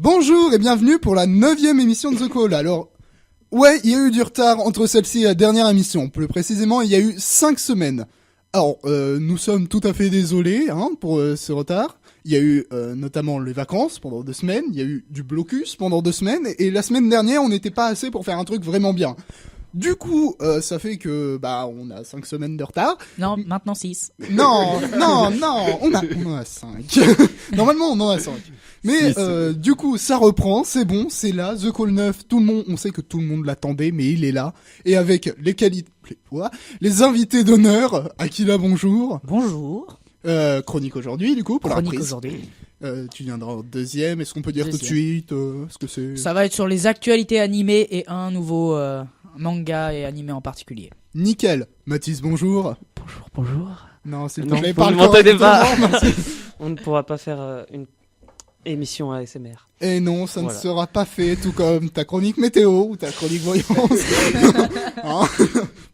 Bonjour et bienvenue pour la 9e émission de The Call. Alors, ouais, il y a eu du retard entre celle-ci et la dernière émission. Plus précisément, il y a eu 5 semaines. Alors, nous sommes tout à fait désolés pour ce retard. Il y a eu notamment les vacances pendant 2 semaines, il y a eu du blocus pendant 2 semaines, et la semaine dernière, on n'était pas assez pour faire un truc vraiment bien. Du coup, ça fait que on a 5 semaines de retard. Non, maintenant 6. Non, on en a 5. Normalement, on en a 5. Mais du coup, ça reprend, c'est bon, c'est là, The Call 9, tout le monde, on sait que tout le monde l'attendait, mais il est là. Et avec les qualités, les invités d'honneur, Akila, bonjour. Bonjour. Chronique aujourd'hui, du coup, pour Chronique la reprise. aujourd'hui. Tu viendras en deuxième, est-ce qu'on peut dire tout de Deuxième. suite ce que c'est... Ça va être sur les actualités animées et un nouveau manga et animé en particulier. Nickel. Mathis, bonjour. Bonjour. Non, s'il te Non, plaît, vous parle ne m'entendez pas. correctement, Mathis. On ne pourra pas faire une émission ASMR. Et non, ça Voilà. ne sera pas fait, tout comme ta chronique météo ou ta chronique voyance. Hein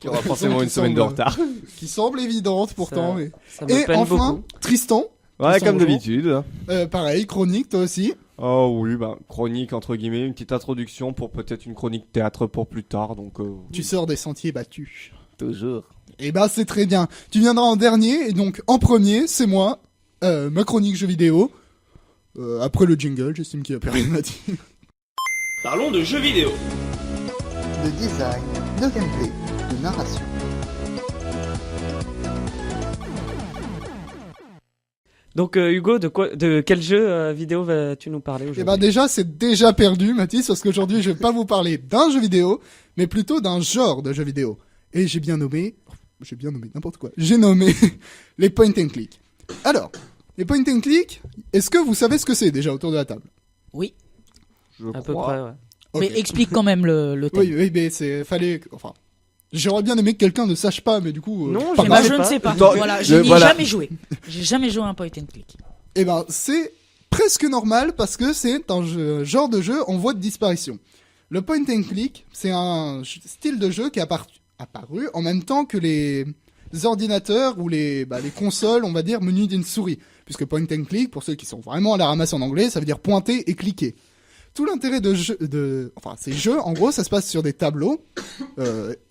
Il y aura forcément une Qui semaine de semble- retard. Qui semble évidente pourtant. mais- Ça me Et peine enfin, beaucoup. Tristan. Ouais, Tristan, comme bonjour. d'habitude. Pareil, chronique, toi aussi. Oh oui, chronique entre guillemets, une petite introduction pour peut-être une chronique théâtre pour plus tard, donc Tu sors des sentiers battus. toujours. Et c'est très bien. Tu viendras en dernier, et donc en premier, c'est moi, ma chronique jeux vidéo. Après le jingle, j'estime qu'il n'y a plus rien à dire. Parlons de jeux vidéo. De design, de gameplay, de narration. Donc Hugo, de quel jeu vidéo vas-tu nous parler Et aujourd'hui? déjà, c'est déjà perdu, Mathis, parce qu'aujourd'hui, je vais pas vous parler d'un jeu vidéo, mais plutôt d'un genre de jeu vidéo. Et j'ai bien nommé n'importe quoi. J'ai nommé les point and click. Alors, les point and click, est-ce que vous savez ce que c'est déjà autour de la table? Oui. Je À peu crois. près, ouais. Ok. Mais explique quand même le thème. Oui, mais j'aurais bien aimé que quelqu'un ne sache pas, mais du coup... Non, pas je Eh ben, grave. sais je ne pas. sais pas. Attends, Voilà, je n'y ai voilà. jamais joué. J'ai jamais joué à un point and click. Eh ben, c'est presque normal parce que c'est un genre de jeu en voie de disparition. Le point and click, c'est un style de jeu qui est apparu en même temps que les ordinateurs ou les consoles, on va dire, munis d'une souris. Puisque point and click, pour ceux qui sont vraiment à la ramasse en anglais, ça veut dire pointer et cliquer. Tout l'intérêt ces jeux, en gros, ça se passe sur des tableaux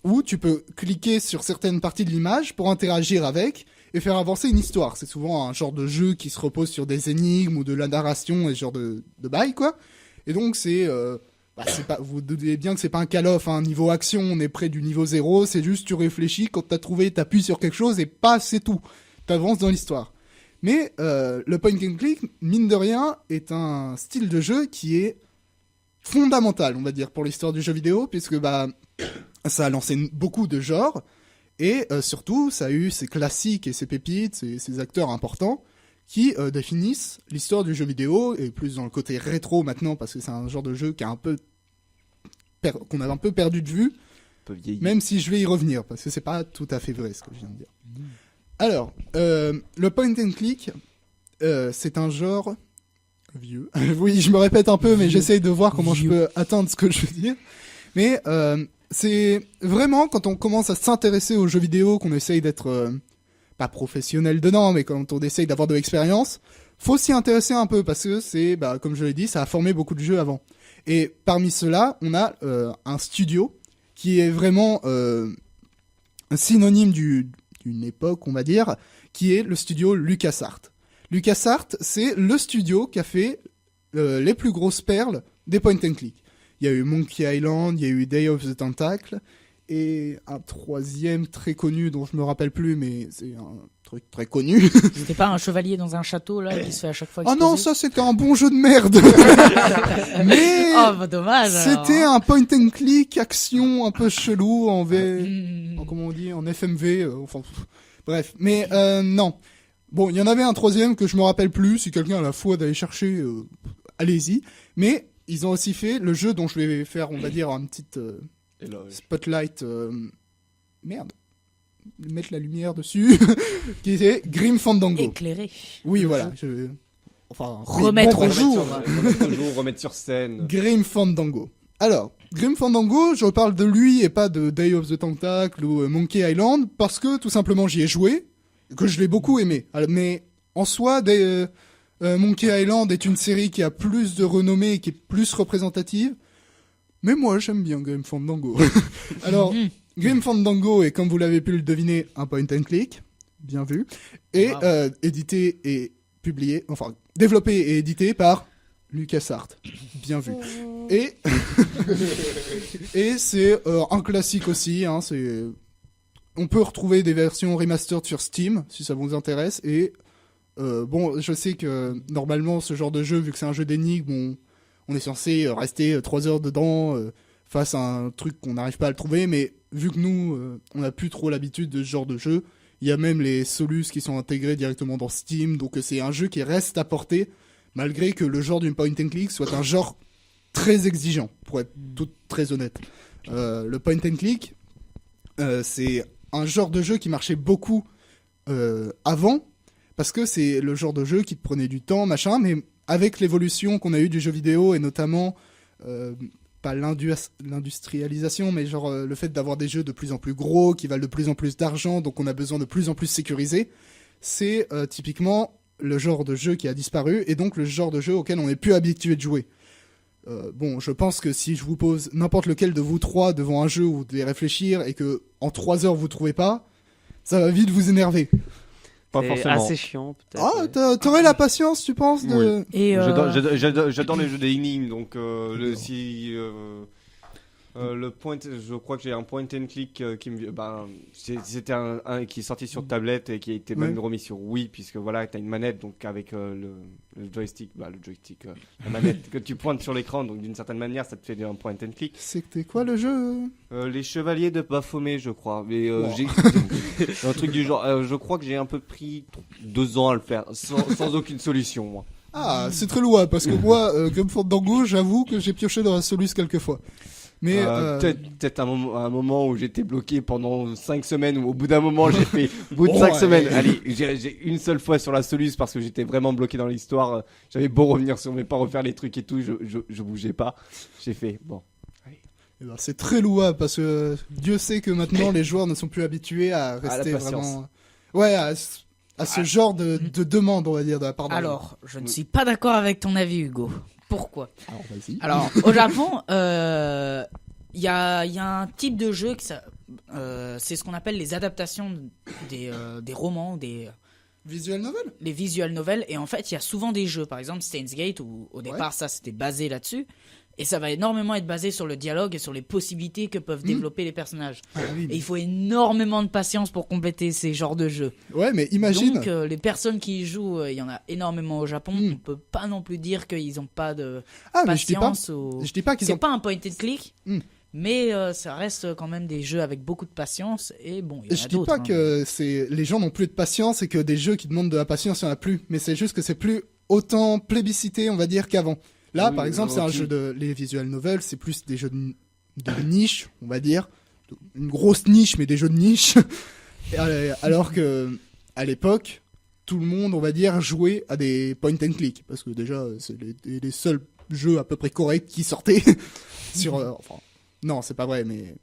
où tu peux cliquer sur certaines parties de l'image pour interagir avec et faire avancer une histoire. C'est souvent un genre de jeu qui se repose sur des énigmes ou de la narration et ce genre de bail, quoi. Et donc, c'est pas, vous doutez bien que c'est pas un Call of, niveau action, on est près du niveau 0, c'est juste tu réfléchis, quand t'as trouvé, t'appuies sur quelque chose et c'est tout. T'avances dans l'histoire. Mais le point and click, mine de rien, est un style de jeu qui est fondamental, on va dire, pour l'histoire du jeu vidéo, puisque ça a lancé beaucoup de genres, et surtout, ça a eu ses classiques et ses pépites, ses acteurs importants, qui définissent l'histoire du jeu vidéo, et plus dans le côté rétro maintenant, parce que c'est un genre de jeu qui a qu'on a un peu perdu de vue, Peu vieilli. même si je vais y revenir, parce que c'est pas tout à fait vrai ce que je viens de dire. Alors, le point and click, c'est un genre vieux. Oui, je me répète un peu, mais j'essaye de voir comment je peux atteindre ce que je veux dire. Mais c'est vraiment quand on commence à s'intéresser aux jeux vidéo, qu'on essaye d'être pas professionnel dedans, mais quand on essaye d'avoir de l'expérience, faut s'y intéresser un peu parce que c'est, comme je l'ai dit, ça a formé beaucoup de jeux avant. Et parmi ceux-là, on a un studio qui est vraiment un synonyme d'une époque, on va dire, qui est le studio LucasArts. LucasArts, c'est le studio qui a fait les plus grosses perles des point and click. Il y a eu Monkey Island, il y a eu Day of the Tentacle, et un troisième très connu dont je me rappelle plus, mais c'est un truc très connu. C'était pas un chevalier dans un château là qui se fait à chaque fois Ah exploser. non, ça c'était un bon jeu de merde. Mais Oh, dommage. alors. c'était un point and click action un peu chelou en Hmm. comment on dit, en FMV, bref. Mais non. Bon, il y en avait un troisième que je me rappelle plus. Si quelqu'un a la foi d'aller chercher, allez-y. Mais ils ont aussi fait le jeu dont je vais faire, on va dire, une petite spotlight. Merde. Mettre la lumière dessus. Qui était Grim Fandango. Éclairé. Oui, voilà. Remettre au jour. Remettre sur scène. Grim Fandango. Alors, Grim Fandango, je parle de lui et pas de Day of the Tentacle ou Monkey Island parce que tout simplement j'y ai joué, que je l'ai beaucoup aimé. Alors, mais en soi, Monkey Island est une série qui a plus de renommée et qui est plus représentative. Mais moi, j'aime bien Grim Fandango. Alors, Grim Fandango est, comme vous l'avez pu le deviner, un point and click. Bien vu. Et édité et publié, enfin, développé et édité par LucasArts. Bien vu. Et, et c'est un classique aussi. Hein, on peut retrouver des versions remastered sur Steam, si ça vous intéresse. Et bon, je sais que normalement, ce genre de jeu, vu que c'est un jeu d'énigmes, on est censé rester 3 heures dedans face à un truc qu'on n'arrive pas à le trouver. Mais vu que nous, on n'a plus trop l'habitude de ce genre de jeu, il y a même les solus qui sont intégrés directement dans Steam. Donc c'est un jeu qui reste à portée, malgré que le genre d'une point and click soit un genre très exigeant, pour être tout très honnête. Le point and click, c'est un genre de jeu qui marchait beaucoup avant, parce que c'est le genre de jeu qui te prenait du temps, machin, mais avec l'évolution qu'on a eue du jeu vidéo, et notamment, pas l'industrialisation, mais genre le fait d'avoir des jeux de plus en plus gros, qui valent de plus en plus d'argent, donc on a besoin de plus en plus sécuriser, c'est typiquement le genre de jeu qui a disparu, et donc le genre de jeu auquel on n'est plus habitué de jouer. Bon, je pense que si je vous pose n'importe lequel de vous trois devant un jeu où vous devez réfléchir et que en 3 heures vous trouvez pas, ça va vite vous énerver. Pas C'est forcément. assez chiant, peut-être. Ah, t'aurais la patience, tu penses de... Oui. Et J'adore les jeux d'énigmes, donc le point, je crois que j'ai un point and click qui me, c'était un qui est sorti sur tablette et qui a été même remis sur Wii, puisque voilà, t'as une manette, donc avec le joystick, la manette que tu pointes sur l'écran, donc d'une certaine manière, ça te fait un point and click. C'était quoi le jeu Les Chevaliers de Baphomet, je crois, mais j'ai un truc du genre. Je crois que j'ai un peu pris 2 ans à le faire, sans aucune solution, moi. Ah, c'est très louable, parce que moi, Grim Fandango, j'avoue que j'ai pioché dans la soluce quelques fois. Mais peut-être un moment où j'étais bloqué pendant 5 semaines, où au bout d'un moment j'ai fait, au bout de 5 semaines, allez, j'ai une seule fois sur la soluce parce que j'étais vraiment bloqué dans l'histoire. J'avais beau revenir sur mes pas, refaire les trucs et tout, je bougeais pas. J'ai fait, bon. Eh ben, c'est très louable parce que Dieu sait que maintenant les joueurs ne sont plus habitués à rester la patience. vraiment. Ouais, à ce genre de demande, on va dire, de la part d'un alors, je ne suis pas d'accord avec ton avis, Hugo. Pourquoi ? Alors, vas-y. Alors, au Japon, il y a un type de jeu c'est ce qu'on appelle les adaptations des romans, Visual novel. les visual novels. Et en fait, il y a souvent des jeux, par exemple Steins Gate, où au départ, ça c'était basé là-dessus. Et ça va énormément être basé sur le dialogue et sur les possibilités que peuvent développer les personnages. Ah, oui, Et il faut énormément de patience pour compléter ces genres de jeux. ouais, mais imagine. Donc, les personnes qui y jouent, il y en a énormément au Japon. On peut pas non plus dire qu'ils ont pas de mais je dis pas. patience. Je dis pas qu'ils C'est ont. pas un point and click, Mm. mais ça reste quand même des jeux avec beaucoup de patience. Et bon, il y en Je a dis d'autres. pas hein. que les gens n'ont plus de patience et que des jeux qui demandent de la patience, il y en a plus. Mais c'est juste que c'est plus autant plébiscité, on va dire, qu'avant. Là, Oui, par exemple, c'est un ok. jeu les visual novels, c'est plus des jeux de niche, on va dire. Une grosse niche, mais des jeux de niche. Alors que, à l'époque, tout le monde, on va dire, jouait à des point and click. Parce que déjà, c'est les seuls jeux à peu près corrects qui sortaient sur, enfin, non, c'est pas vrai, mais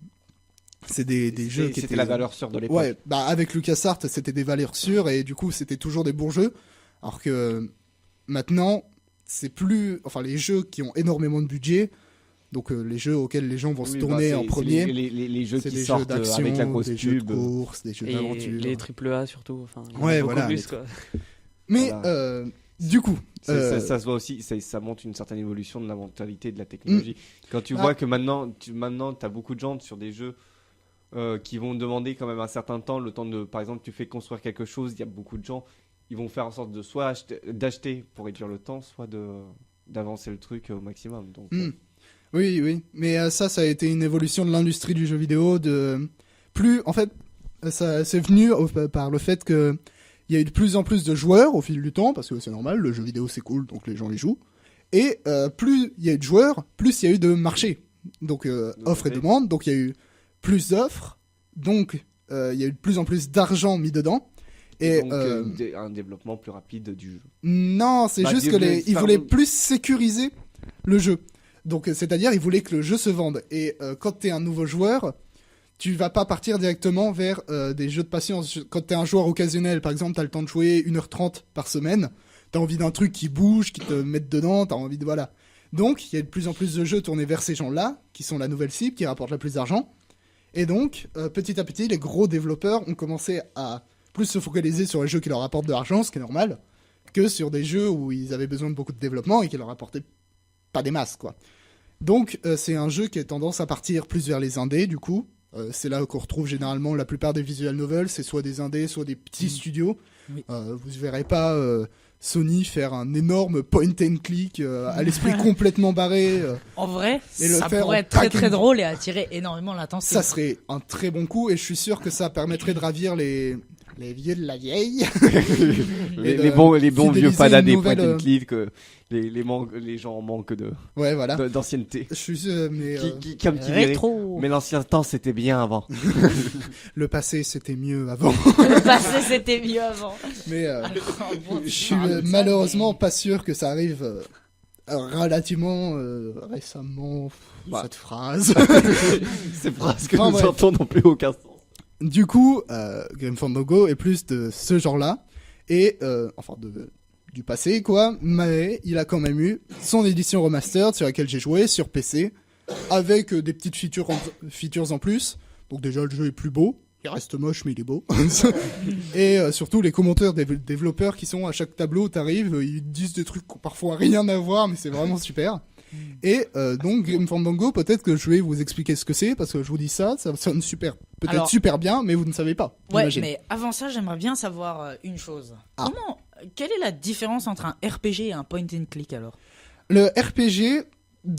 c'est des jeux qui C'était étaient la valeur sûre de l'époque. Ouais, bah avec LucasArts, c'était des valeurs sûres et du coup, c'était toujours des bons jeux. Alors que maintenant, c'est plus, enfin, les jeux qui ont énormément de budget, donc les jeux auxquels les gens vont se Oui, tourner c'est- en c'est premier, les jeux c'est qui des jeux sortent d'action, avec la grosse des jeux de pub. course, des jeux Et d'aventure. les AAA surtout. Enfin, il y en a Ouais, beaucoup voilà, plus, les quoi. Mais Voilà. du coup, Ça se voit aussi, ça montre une certaine évolution de la mentalité de la technologie. Quand tu Ah. vois que maintenant, t'as beaucoup de gens sur des jeux qui vont demander quand même un certain temps, le temps de, par exemple, tu fais construire quelque chose, il y a beaucoup de gens, ils vont faire en sorte de soit d'acheter pour réduire le temps, soit d'avancer le truc au maximum. Donc, oui, mais ça a été une évolution de l'industrie du jeu vidéo. En fait, ça c'est venu par le fait que il y a eu de plus en plus de joueurs au fil du temps, parce que c'est normal, le jeu vidéo c'est cool, donc les gens y jouent. Et plus il y a eu de joueurs, plus il y a eu de marché. Donc offre et demande, donc il y a eu plus d'offres, donc il y a eu de plus en plus d'argent mis dedans. Et donc un développement plus rapide du jeu. non, c'est Bah, juste que ils voulaient plus sécuriser le jeu. Donc c'est-à-dire ils voulaient que le jeu se vende. Et quand t'es un nouveau joueur, tu vas pas partir directement vers des jeux de patience. Quand t'es un joueur occasionnel, par exemple, t'as le temps de jouer 1h30 par semaine, t'as envie d'un truc qui bouge, qui te mette dedans, t'as envie de voilà. Donc il y a de plus en plus de jeux tournés vers ces gens-là, qui sont la nouvelle cible, qui rapportent le plus d'argent. Et donc petit à petit, les gros développeurs ont commencé à plus se focaliser sur les jeux qui leur rapportent de l'argent, ce qui est normal, que sur des jeux où ils avaient besoin de beaucoup de développement et qui leur rapportaient pas des masses, quoi. Donc c'est un jeu qui a tendance à partir plus vers les indés, du coup. C'est là qu'on retrouve généralement la plupart des visual novels, c'est soit des indés, soit des petits studios. Oui. Vous verrez pas Sony faire un énorme point and click à l'esprit complètement barré. En vrai, Et le ça faire pourrait en être très pack and- très drôle et attirer énormément l'attention. Ça serait un très bon coup et je suis sûr que ça permettrait de ravir les vieux de la vieille. Et Les bons vieux fidéliser fadas une des nouvelle, point and click, que les gens manquent Ouais, voilà. d'ancienneté. Je suis mais Comme tu dirais. Rétro. Mais l'ancien temps, c'était bien avant. le passé c'était mieux avant. Le passé c'était mieux avant. Mais Un bon je suis film. malheureusement pas sûr que ça arrive relativement récemment. Bah. Cette phrase. C'est presque Enfin, nous bref. sortons non plus aucun sens. Du coup, Grim Fandango est plus de ce genre-là et enfin du passé quoi, mais il a quand même eu son édition remastered sur laquelle j'ai joué sur PC avec des petites features en plus. Donc déjà le jeu est plus beau, il reste moche mais il est beau. Et surtout les commentaires des développeurs qui sont à chaque tableau où t'arrives, ils disent des trucs qui ont parfois rien à voir mais c'est vraiment super. Et donc Grim Fandango, peut-être que je vais vous expliquer ce que c'est parce que je vous dis ça sonne super, peut-être Alors- super bien, mais vous ne savez pas. Ouais, j'imagine. mais avant ça, j'aimerais bien savoir une chose. Ah. Quelle est la différence entre un RPG et un point and click alors? Le RPG,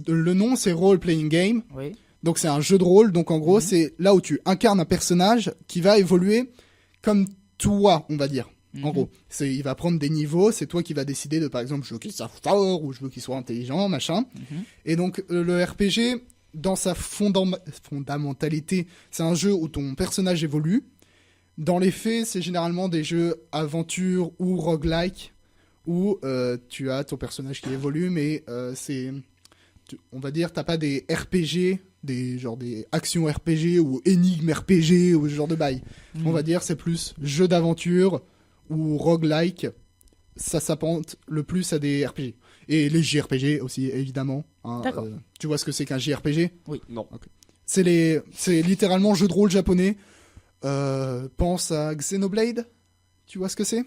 le nom c'est Role Playing Game, Oui. donc c'est un jeu de rôle, donc en gros c'est là où tu incarnes un personnage qui va évoluer comme toi, on va dire. En Mhm. gros, il va prendre des niveaux, c'est toi qui vas décider de par exemple je veux qu'il soit fort ou je veux qu'il soit intelligent, machin. Mhm. Et donc le RPG, dans sa fondamentalité, c'est un jeu où ton personnage évolue. Dans les faits, c'est généralement des jeux aventure ou roguelike où tu as ton personnage qui évolue, mais on va dire, t'as pas des RPG, des actions RPG ou énigmes RPG ou ce genre de bail. Mhm. On va dire, c'est plus jeu d'aventure ou roguelike. Ça s'apparente le plus à des RPG. Et les JRPG aussi, évidemment. Hein, D'accord. tu vois ce que c'est qu'un JRPG ? Non. C'est littéralement jeu de rôle japonais. Pense à Xenoblade. Tu vois ce que c'est ?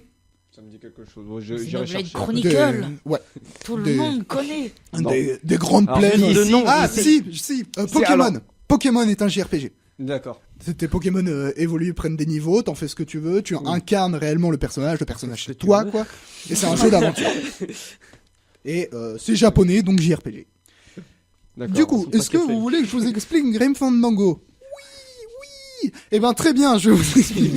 Ça me dit quelque chose. Bon, j'irai Xenoblade chercher. Chronicle. Ouais. Tout des- le monde connaît. Non. Des grandes Alors, plaines. ici- le nom, Ah, ici. si. Pokémon. alors- Pokémon est un JRPG. D'accord. Tes Pokémon évoluent, prennent des niveaux, t'en fais ce que tu veux, tu incarnes réellement le personnage Ce que c'est tu toi, veux. quoi. Et c'est un jeu d'aventure. Et c'est japonais, donc JRPG. D'accord. Du coup, ils sont est-ce que pas que vous voulez que je vous explique Grim Fandango ? Oui. Eh ben très bien, je vais vous expliquer.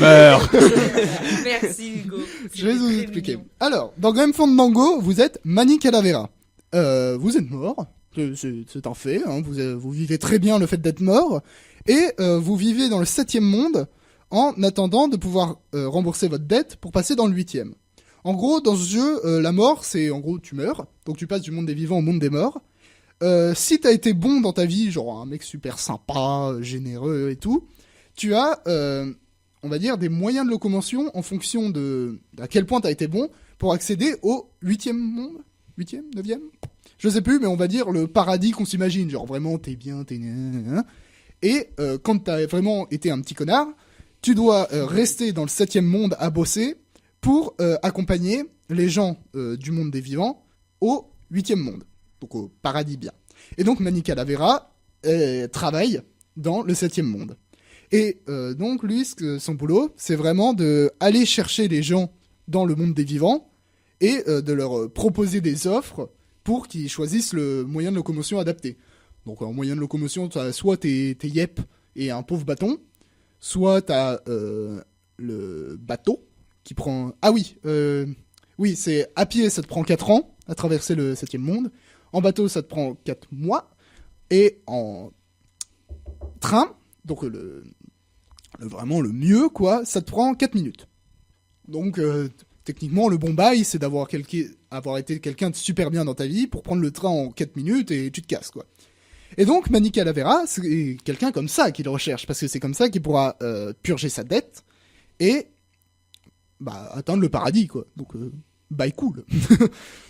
Merci Hugo. Je vais vous expliquer. Alors, dans Grim Fandango, vous êtes Manny Calavera. Vous êtes mort. C'est un fait. Hein. Vous vivez très bien le fait d'être mort. Et vous vivez dans le 7e monde en attendant de pouvoir rembourser votre dette pour passer dans le 8e. En gros, dans ce jeu, la mort, c'est en gros tu meurs. Donc tu passes du monde des vivants au monde des morts. Si t'as été bon dans ta vie, genre un mec super sympa, généreux et tout, tu as, on va dire, des moyens de locomotion en fonction de à quel point t'as été bon pour accéder au 8e monde. 8e 9e je sais plus, mais on va dire le paradis qu'on s'imagine. Genre vraiment, t'es bien, t'es... Et quand t'as vraiment été un petit connard, tu dois rester dans le 7e monde à bosser pour accompagner les gens du monde des vivants au 8e monde. Donc au paradis bien. Et donc Manny Calavera travaille dans le 7e monde. Et donc lui, son boulot, c'est vraiment de aller chercher les gens dans le monde des vivants et de leur proposer des offres pour qu'ils choisissent le moyen de locomotion adapté. Donc en moyen de locomotion, t'as soit tes yep et un pauvre bâton, soit t'as le bateau qui prend... Ah oui, oui, c'est à pied, ça te prend 4 ans à traverser le 7e monde. En bateau, ça te prend 4 mois. Et en train, donc vraiment le mieux, quoi, ça te prend 4 minutes. Donc, techniquement, le bon bail, c'est avoir été quelqu'un de super bien dans ta vie pour prendre le train en 4 minutes et tu te casses, quoi. Et donc, Manny Calavera, c'est quelqu'un comme ça qu'il recherche, parce que c'est comme ça qu'il pourra purger sa dette et atteindre le paradis, quoi. Donc, bye cool.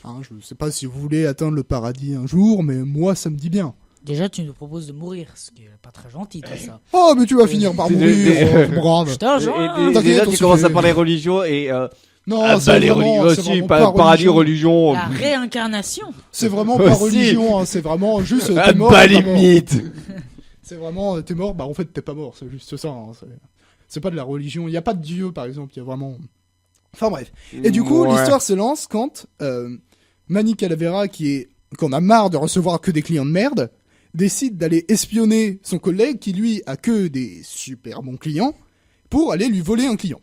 Hein, je sais pas si vous voulez atteindre le paradis un jour, mais moi ça me dit bien. Déjà, tu nous proposes de mourir, ce qui est pas très gentil, tout ça. Oh, mais tu vas finir par mourir, brave. Je te rejoins. T'inquiète, Déjà, on tu se commences fait- à parler religion et Non, ah c'est bah les vraiment, religions c'est aussi, vraiment pas paradis religion. La réincarnation. C'est vraiment pas Aussi. religion, hein, c'est vraiment juste Ah t'es mort. bah t'es pas mort. limite. C'est vraiment t'es mort, bah en fait t'es pas mort, c'est juste ça. Hein, c'est pas de la religion, il y a pas de dieu par exemple, il y a vraiment. Enfin bref. Et du coup, Ouais. l'histoire se lance quand Manny Calavera, qu'on a marre de recevoir que des clients de merde, décide d'aller espionner son collègue qui lui a que des super bons clients pour aller lui voler un client.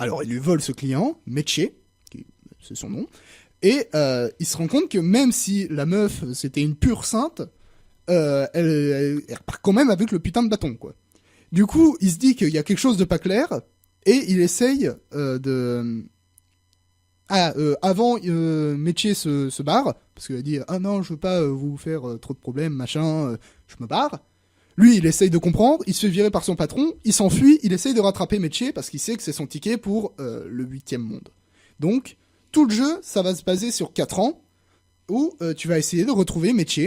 Alors il lui vole ce client, Meche, c'est son nom, et il se rend compte que même si la meuf c'était une pure sainte, elle repart quand même avec le putain de bâton, quoi. Du coup, il se dit qu'il y a quelque chose de pas clair, et il essaye de... avant, Meche se barre, parce qu'il a dit « Ah non, je veux pas vous faire trop de problèmes, machin, je me barre ». Lui, il essaye de comprendre, il se fait virer par son patron, il s'enfuit, il essaye de rattraper Meche, parce qu'il sait que c'est son ticket pour le 8e monde. Donc, tout le jeu, ça va se baser sur 4 ans, où tu vas essayer de retrouver Meche,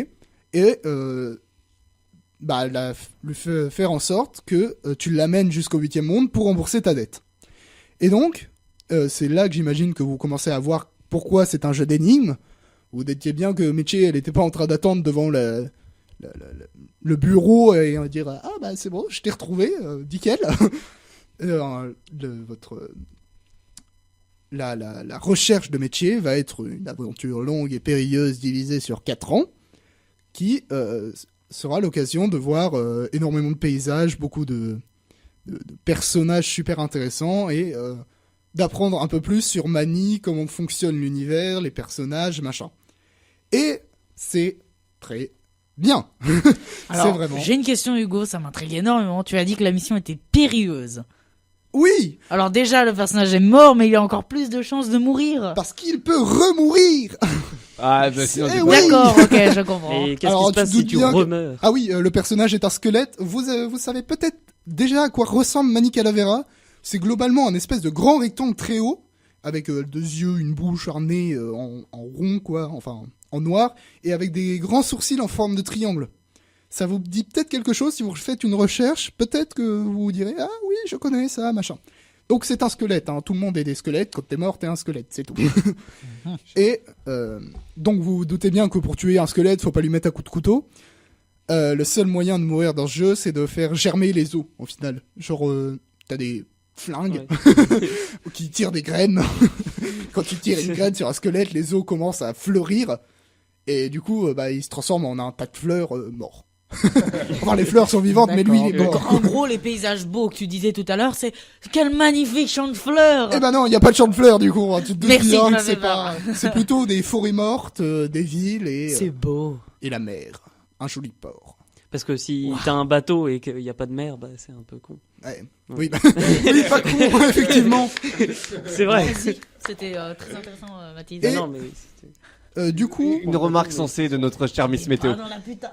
et lui faire en sorte que tu l'amènes jusqu'au 8e monde pour rembourser ta dette. Et donc, c'est là que j'imagine que vous commencez à voir pourquoi c'est un jeu d'énigmes. Vous étiez bien que Meche, elle n'était pas en train d'attendre devant le bureau et dire « Ah bah c'est bon, je t'ai retrouvé, nickel ». La recherche de Meche va être une aventure longue et périlleuse divisée sur 4 ans qui sera l'occasion de voir énormément de paysages, beaucoup de personnages super intéressants et d'apprendre un peu plus sur Manny, comment fonctionne l'univers, les personnages, machin. Et c'est très bien. Alors, c'est vraiment... j'ai une question, Hugo, ça m'intrigue énormément. Tu as dit que la mission était périlleuse. Oui, Alors déjà, le personnage est mort, mais il a encore plus de chances de mourir. parce qu'il peut remourir. Ah bah sinon Eh t'es oui. D'accord, ok, je comprends. Et qu'est-ce Alors, qui se passe tu si doutes tu bien que- remeurs? Ah oui, le personnage est un squelette. Vous savez peut-être déjà à quoi ressemble Manny Calavera. C'est globalement un espèce de grand rectangle très haut, avec 2 yeux, une bouche, un nez en rond, quoi, enfin en noir, et avec des grands sourcils en forme de triangle. Ça vous dit peut-être quelque chose si vous faites une recherche, peut-être que vous vous direz « Ah oui, je connais ça, machin ». Donc c'est un squelette, hein. Tout le monde est des squelettes, quand t'es mort, t'es un squelette, c'est tout. Et donc vous vous doutez bien que pour tuer un squelette, faut pas lui mettre à coups de couteau. Le seul moyen de mourir dans ce jeu, c'est de faire germer les os, au final. Genre, t'as des flingues qui tirent des graines. Quand tu tires une graine sur un squelette, les os commencent à fleurir. Et du coup, il se transforme en un tas de fleurs morts. Enfin, les fleurs sont vivantes, mais lui, il est Donc, mort. en gros, les paysages beaux que tu disais tout à l'heure, c'est quel magnifique champ de fleurs. Eh ben non, il n'y a pas de champ de fleurs, du coup. Hein. Tu te doutes Merci, bien tu que m'avais c'est peur. c'est plutôt des forêts mortes, des villes C'est beau. et la mer. Un joli port. Parce que si t'as un bateau et qu'il n'y a pas de mer, bah, c'est un peu con. Ouais. Oui, oui, pas con, effectivement. C'est vrai. Merci. C'était très intéressant, Mathilde. Et- Non, mais oui, c'était- Du coup, une remarque sensée de notre cher Miss Météo. Ah non, la putain.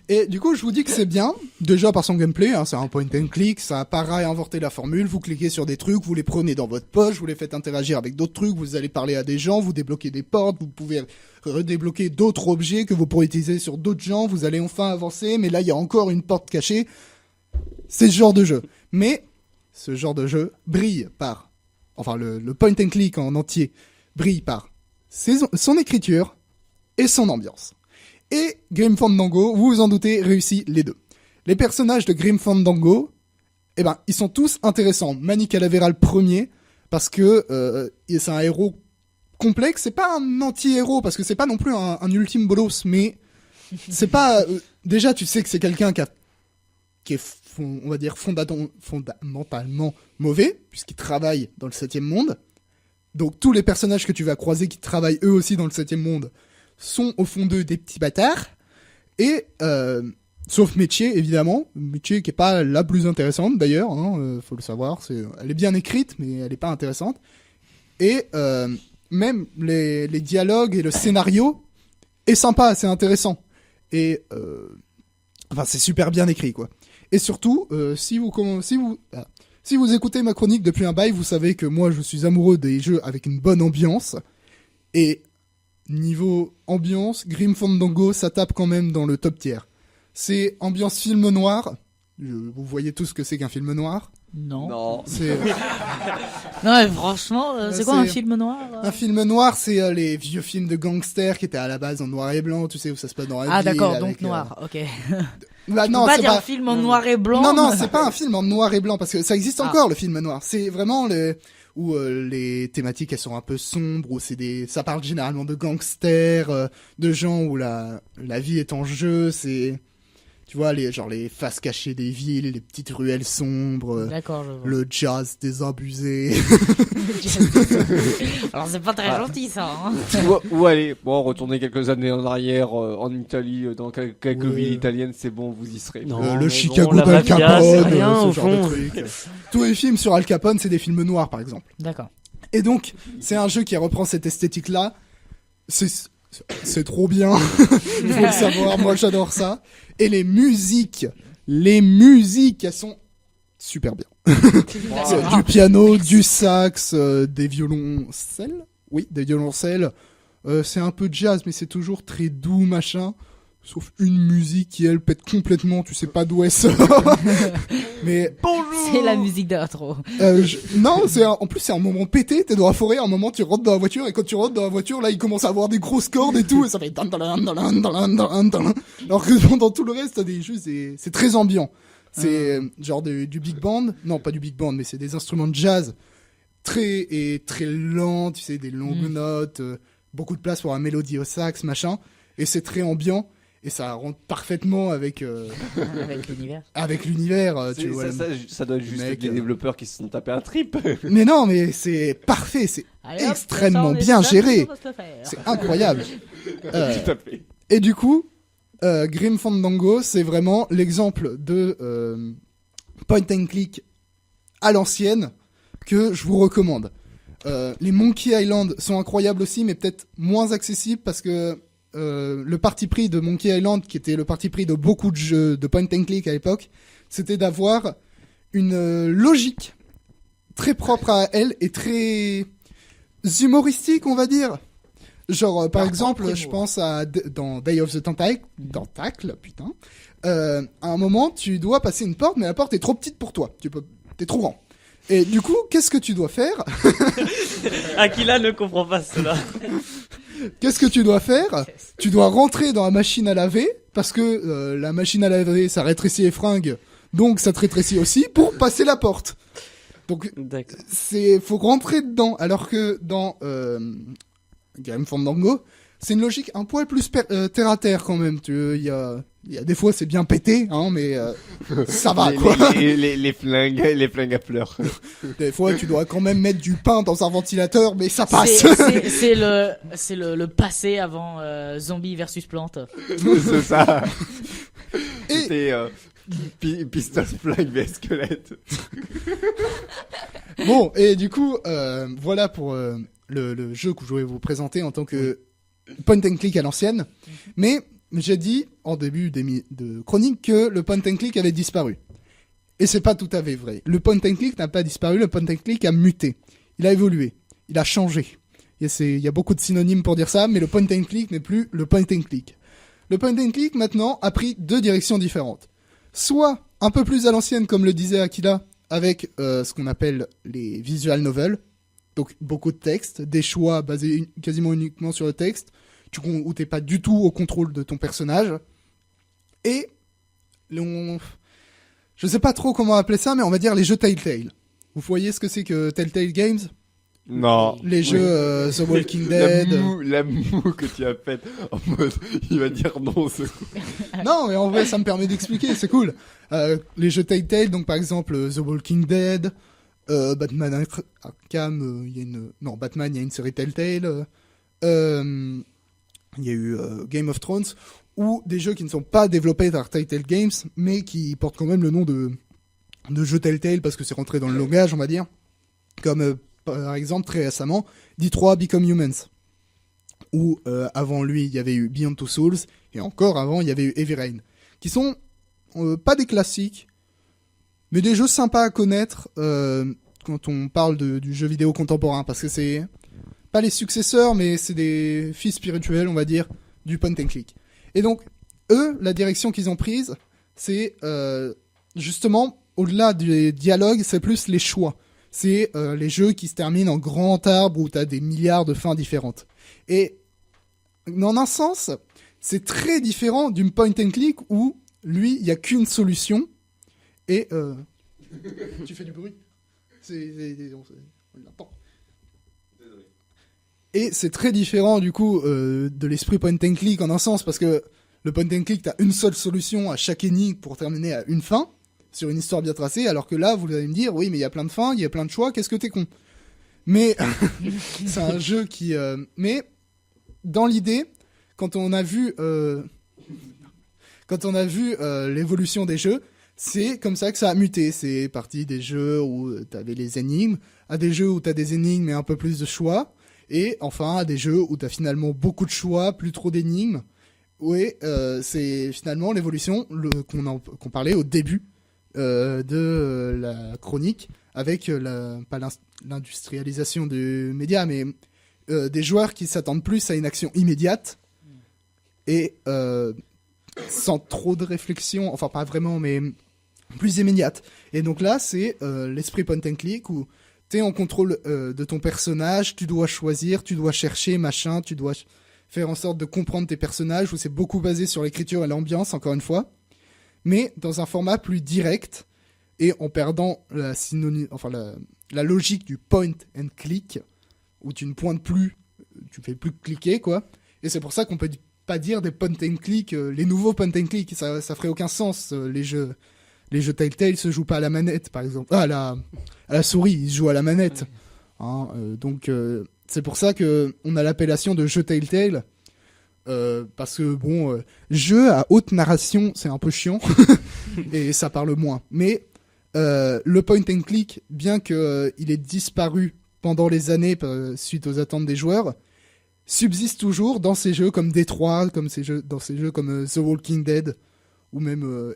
je vous dis que c'est bien. Déjà par son gameplay, hein, c'est un point and click, ça a pas réinventé la formule. Vous cliquez sur des trucs, vous les prenez dans votre poche, vous les faites interagir avec d'autres trucs, vous allez parler à des gens, vous débloquez des portes, vous pouvez redébloquer d'autres objets que vous pourrez utiliser sur d'autres gens, vous allez enfin avancer, mais là il y a encore une porte cachée. C'est ce genre de jeu. Mais ce genre de jeu brille par, enfin le point and click en entier brille par son écriture et son ambiance. Et Grim Fandango, vous vous en doutez, réussit les deux. Les personnages de Grim Fandango, eh ben, ils sont tous intéressants. Manny Calavera le premier, parce que c'est un héros complexe. C'est pas un anti-héros, parce que c'est pas non plus un ultime bolos, mais c'est pas... déjà, tu sais que c'est quelqu'un qui est, on va dire, fondamentalement mauvais, puisqu'il travaille dans le 7e monde. Donc tous les personnages que tu vas croiser qui travaillent eux aussi dans le 7e monde sont au fond d'eux des petits bâtards. Et sauf Meche, évidemment. Meche qui est pas la plus intéressante d'ailleurs, hein, faut le savoir. Elle est bien écrite, mais elle est pas intéressante. Et même les dialogues et le scénario est sympa, c'est intéressant. Et enfin c'est super bien écrit quoi. Et surtout, si vous Si vous écoutez ma chronique depuis un bail, vous savez que moi je suis amoureux des jeux avec une bonne ambiance. Et niveau ambiance, Grim Fandango, ça tape quand même dans le top tier. C'est ambiance film noir. Vous voyez tous ce que c'est qu'un film noir. Non. C'est Non, mais franchement, c'est quoi un c'est- film noir un film noir, c'est les vieux films de gangsters qui étaient à la base en noir et blanc, tu sais où ça se passe dans la Ah ville. d'accord, avec, donc noir, ok. Bah Tu non, peux pas c'est dire pas. film en noir et blanc. Non, c'est pas un film en noir et blanc parce que ça existe Ah. encore le film noir. C'est vraiment où les thématiques elles sont un peu sombres, où ça parle généralement de gangsters, de gens où la vie est en jeu. C'est, tu vois, les faces cachées des villes, les petites ruelles sombres, D'accord, je vois. le jazz désabusé. Alors c'est pas très gentil ça. Hein. Ou allez, bon, retournez quelques années en arrière en Italie, dans quelques Oui. villes italiennes, c'est bon, vous y serez. Non. Le mais Chicago bon, la d'Al mafia, Capone, c'est rien, ce au genre de fond. truc. Tous les films sur Al Capone, c'est des films noirs, par exemple. D'accord. Et donc, c'est un jeu qui reprend cette esthétique-là. C'est trop bien. Faut le savoir. Moi, j'adore ça. Et les musiques, elles sont super bien. C'est du piano, du sax, des violoncelles. Oui, des violoncelles. C'est un peu jazz, mais c'est toujours très doux, machin. Sauf une musique qui, elle, pète complètement. Tu sais pas d'où elle sort. Mais C'est la musique d'intro. non, en plus c'est un moment pété, t'es dans la forêt, à un moment tu rentres dans la voiture et quand tu rentres dans la voiture, là il commence à avoir des grosses cordes et tout et ça fait alors que dans tout le reste t'as c'est très ambiant. C'est genre du big band, non pas du big band mais c'est des instruments de jazz très lents, tu sais des longues notes, beaucoup de place pour la mélodie au sax machin et c'est très ambiant. Et ça rentre parfaitement avec Avec l'univers. avec l'univers, tu vois. Ça doit être juste mec, les développeurs qui se sont tapés un trip. Mais non, mais c'est parfait, c'est Allez, hop, extrêmement ça, on est bien là, géré. on va se le faire. C'est incroyable. Tout à fait. Et du coup, Grim Fandango, c'est vraiment l'exemple de point and click à l'ancienne que je vous recommande. Les Monkey Island sont incroyables aussi, mais peut-être moins accessibles parce que le parti pris de Monkey Island, qui était le parti pris de beaucoup de jeux de point and click à l'époque, c'était d'avoir une logique très propre à elle et très humoristique, on va dire. Genre, par exemple, propre je humour. pense à dans Day of the Tentacle, putain. À un moment, tu dois passer une porte, mais la porte est trop petite pour toi. T'es trop grand. Et du coup, qu'est-ce que tu dois faire? Aquila ne comprend pas cela. Qu'est-ce que tu dois faire? Tu dois rentrer dans la machine à laver, parce que la machine à laver, ça rétrécit les fringues, donc ça te rétrécit aussi, pour passer la porte. Donc, D'accord. faut rentrer dedans, alors que dans Grim Fandango, c'est une logique un poil plus terre à terre quand même. Il y a des fois c'est bien pété, hein, mais ça va quoi. Les flingues à pleurs. Des fois tu dois quand même mettre du pain dans un ventilateur, mais ça passe. C'est le passé avant Zombie versus Plante. C'est ça. Et- C'était Pistol Flingue vs Squelette. Bon, et du coup, voilà pour le jeu que je voulais vous présenter en tant que point and click à l'ancienne. Mais j'ai dit en début de chronique que le point and click avait disparu. Et c'est pas tout à fait vrai. Le point and click n'a pas disparu, le point and click a muté. Il a évolué. Il a changé. Il y a beaucoup de synonymes pour dire ça, mais le point and click n'est plus le point and click. Le point and click maintenant a pris deux directions différentes. Soit un peu plus à l'ancienne, comme le disait Akila, avec ce qu'on appelle les visual novels. Donc beaucoup de texte, des choix basés quasiment uniquement sur le texte, où t'es pas du tout au contrôle de ton personnage. Et je sais pas trop comment appeler ça, mais on va dire les jeux Telltale. Vous voyez ce que c'est que Telltale Games? Non. Les jeux The Walking Dead. La moue que tu as faite en mode, il va dire non. Non, mais en vrai, ça me permet d'expliquer, c'est cool. Les jeux Telltale, donc par exemple The Walking Dead, Batman Arkham, Batman, il y a une série Telltale. Il y a eu Game of Thrones, ou des jeux qui ne sont pas développés par Telltale Games, mais qui portent quand même le nom de jeux Telltale parce que c'est rentré dans le langage, on va dire. Comme par exemple, très récemment, Detroit Become Humans. Ou avant lui, il y avait eu Beyond Two Souls, et encore avant, il y avait eu Heavy Rain. Qui sont pas des classiques, mais des jeux sympas à connaître quand on parle du jeu vidéo contemporain, parce que c'est pas les successeurs, mais c'est des fils spirituels, on va dire, du point and click. Et donc, eux, la direction qu'ils ont prise, c'est justement, au-delà du dialogue, c'est plus les choix. C'est les jeux qui se terminent en grand arbre où t'as des milliards de fins différentes. Et dans un sens, c'est très différent d'une point and click où, lui, il n'y a qu'une solution. Et tu fais du bruit. On l'entend. Et c'est très différent du coup de l'esprit point and click en un sens, parce que le point and click, t'as une seule solution à chaque énigme pour terminer à une fin sur une histoire bien tracée, alors que là vous allez me dire oui mais il y a plein de fins, il y a plein de choix, qu'est-ce que t'es con. Mais c'est un jeu qui mais dans l'idée, quand on a vu l'évolution des jeux, c'est comme ça que ça a muté. C'est parti des jeux où t'avais les énigmes, à des jeux où t'as des énigmes et un peu plus de choix, et enfin à des jeux où t'as finalement beaucoup de choix, plus trop d'énigmes. Oui, c'est finalement l'évolution qu'on parlait au début de la chronique, avec pas l'industrialisation du média, mais des joueurs qui s'attendent plus à une action immédiate et sans trop de réflexion, enfin pas vraiment, mais plus immédiate. Et donc là, c'est l'esprit point and click où t'es en contrôle de ton personnage, tu dois choisir, tu dois chercher, machin, tu dois faire en sorte de comprendre tes personnages, où c'est beaucoup basé sur l'écriture et l'ambiance, encore une fois, mais dans un format plus direct et en perdant la logique du point and click, où tu ne pointes plus, tu fais plus que cliquer, quoi. Et c'est pour ça qu'on peut pas dire des point and click, les nouveaux point and click, ça ferait aucun sens. Les jeux Telltale se jouent pas à la manette, par exemple. À la souris, ils se jouent à la manette. Hein, donc c'est pour ça que on a l'appellation de jeu Telltale, parce que bon, jeu à haute narration, c'est un peu chiant et ça parle moins. Mais le point and click, bien que il ait disparu pendant les années suite aux attentes des joueurs, subsiste toujours dans ces jeux comme Détroit, dans ces jeux comme The Walking Dead, ou même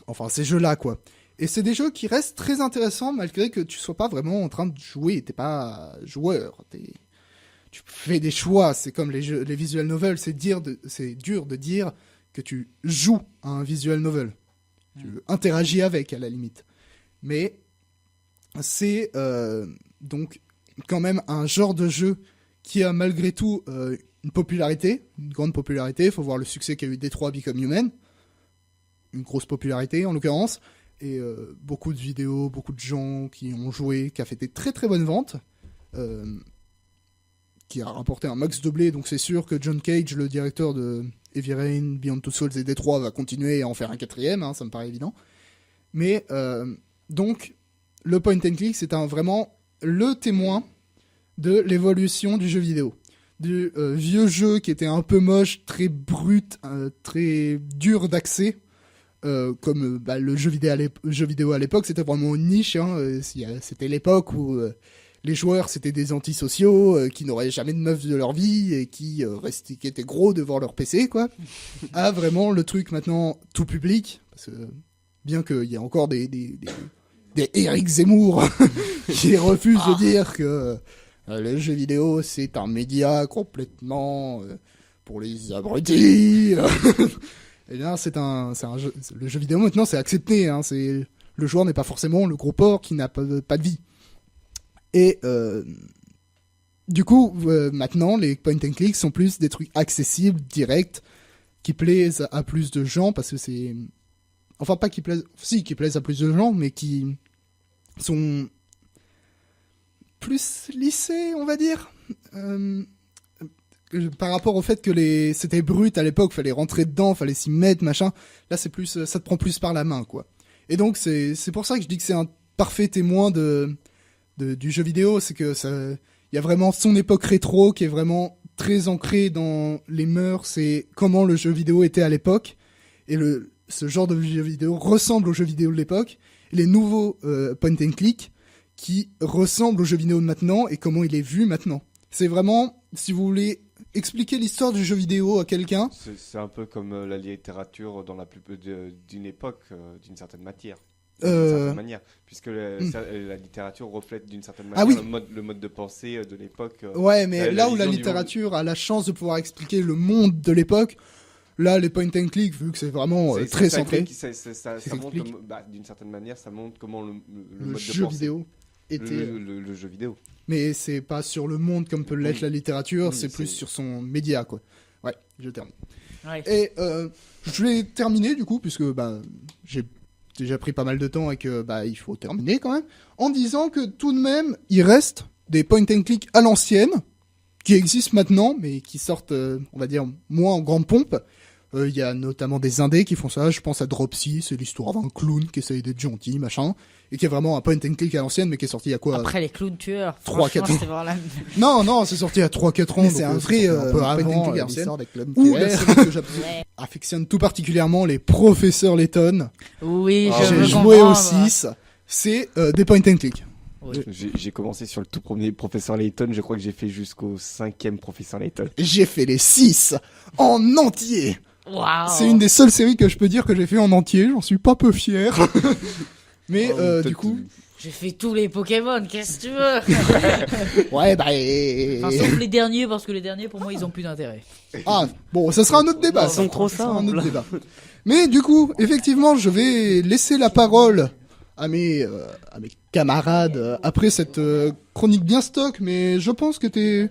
enfin ces jeux-là, quoi. Et c'est des jeux qui restent très intéressants malgré que tu sois pas vraiment en train de jouer, t'es pas joueur, tu fais des choix. C'est comme les visual novels, c'est dur de dire que tu joues à un visual novel. Tu interagis avec, à la limite. Mais c'est donc quand même un genre de jeu qui a malgré tout une grande popularité. Il faut voir le succès qu'a eu Detroit Become Human. Une grosse popularité en l'occurrence. Et beaucoup de vidéos, beaucoup de gens qui ont joué, qui a fait des très très bonnes ventes. Qui a rapporté un max de blé. Donc c'est sûr que John Cage, le directeur de Heavy Rain, Beyond Two Souls et Detroit, va continuer à en faire un quatrième, hein, ça me paraît évident. Mais donc le point and click, c'est vraiment le témoin de l'évolution du jeu vidéo. Du vieux jeu qui était un peu moche, très brut, très dur d'accès, comme le jeu vidéo à l'époque, c'était vraiment une niche. Hein, c'était l'époque où les joueurs, c'était des antisociaux qui n'auraient jamais de meuf de leur vie et qui étaient gros devant leur PC, quoi. À vraiment le truc maintenant tout public, parce que bien qu'il y ait encore des Eric Zemmour qui refusent de dire que le jeu vidéo c'est un média complètement pour les abrutis. Et bien c'est un jeu, le jeu vidéo maintenant c'est accepté, hein, le joueur n'est pas forcément le gros porc qui n'a pas de vie. Et du coup maintenant les point and click sont plus des trucs accessibles, directs, qui plaisent à plus de gens, parce que c'est enfin pas qui plaisent à plus de gens, mais qui sont plus lissés, on va dire, par rapport au fait que c'était brut à l'époque, fallait rentrer dedans, fallait s'y mettre, machin. Là c'est plus, ça te prend plus par la main, quoi. Et donc c'est pour ça que je dis que c'est un parfait témoin du jeu vidéo, c'est que il y a vraiment son époque rétro qui est vraiment très ancrée dans les mœurs et comment le jeu vidéo était à l'époque, et ce genre de jeu vidéo ressemble au jeu vidéo de l'époque, et les nouveaux point and click qui ressemblent au jeu vidéo de maintenant et comment il est vu maintenant. C'est vraiment, si vous voulez expliquer l'histoire du jeu vidéo à quelqu'un, c'est un peu comme la littérature dans la plus d'une époque, d'une certaine matière. d'une Euh, certaine manière, puisque la littérature reflète d'une certaine Ah manière oui. le mode de pensée de l'époque. Ouais, mais la là où la vision du littérature a la chance de pouvoir expliquer le monde de l'époque, là, les point and click, vu que c'est vraiment C'est- très ça centré, explique- ça Ça montre, explique. d'une certaine manière, ça montre comment le le mode de jeu pensée, vidéo était. le jeu vidéo. Mais c'est pas sur le monde comme peut l'être Oui. la littérature, Oui, c'est plus c'est- sur son média, quoi. Ouais, je termine. Ouais. Et je vais terminer, du coup, puisque bah, j'ai déjà pris pas mal de temps et que bah, il faut terminer quand même, en disant que tout de même, il reste des point and click à l'ancienne, qui existent maintenant, mais qui sortent, on va dire, moins en grande pompe. Il y a notamment des indés qui font ça. Je pense à Dropsy, c'est l'histoire d'un clown qui essaye d'être gentil, machin, et qui est vraiment un point and click à l'ancienne, mais qui est sorti il y a quoi Après les clowns tueurs. 3-4 franchement, ans. c'était vraiment la- Non, c'est sorti il y a 3-4 ans. Mais donc, c'est un ça vrai sortait un peu point and avant click à l'histoire l'ancienne. des clubs. Ou la série que j'affectionne tout particulièrement, les professeurs Layton. Oui, Ah, je veux J'ai joué au comprendre. 6. C'est des point and click. Oui. J'ai commencé sur le tout premier Professeur Layton, je crois que j'ai fait jusqu'au 5e Professeur Layton. J'ai fait les 6 en entier. Waouh. C'est une des seules séries que je peux dire que j'ai fait en entier. J'en suis pas peu fier. Mais Oh, du coup, J'ai fait tous les Pokémon, qu'est-ce que tu veux? ouais, bah. Enfin, sauf les derniers, parce que les derniers, pour moi, ils ont plus d'intérêt. Ah, bon, ça sera un autre débat. Ils sont ça. trop Ça sera un simples. autre débat. Mais du coup, effectivement, je vais laisser la parole à mes camarades après cette chronique bien stock, mais je pense que t'es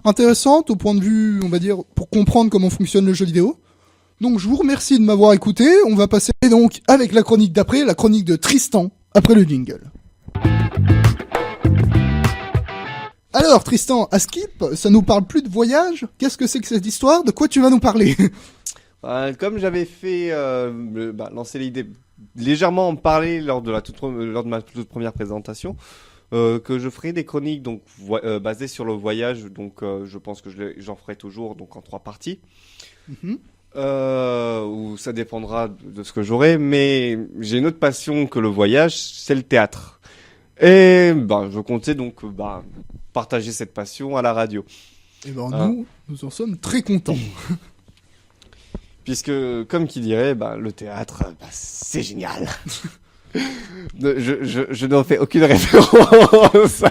intéressante au point de vue, on va dire, pour comprendre comment fonctionne le jeu vidéo. Donc je vous remercie de m'avoir écouté. On va passer donc avec la chronique d'après, la chronique de Tristan, après le jingle. Alors Tristan, à Skip, ça nous parle plus de voyage? Qu'est-ce que c'est que cette histoire? De quoi tu vas nous parler? Comme j'avais fait lancer l'idée, légèrement en parler lors de ma toute première présentation, que je ferai des chroniques donc basées sur le voyage, donc je pense que j'en ferai toujours donc en 3 parties. Mhm. Où ça dépendra de ce que j'aurai, mais j'ai une autre passion que le voyage, c'est le théâtre. Et je comptais donc partager cette passion à la radio. Et ben Ah. nous en sommes très contents. Puisque, comme qui dirait, le théâtre, c'est génial. Je n'en fais aucune référence.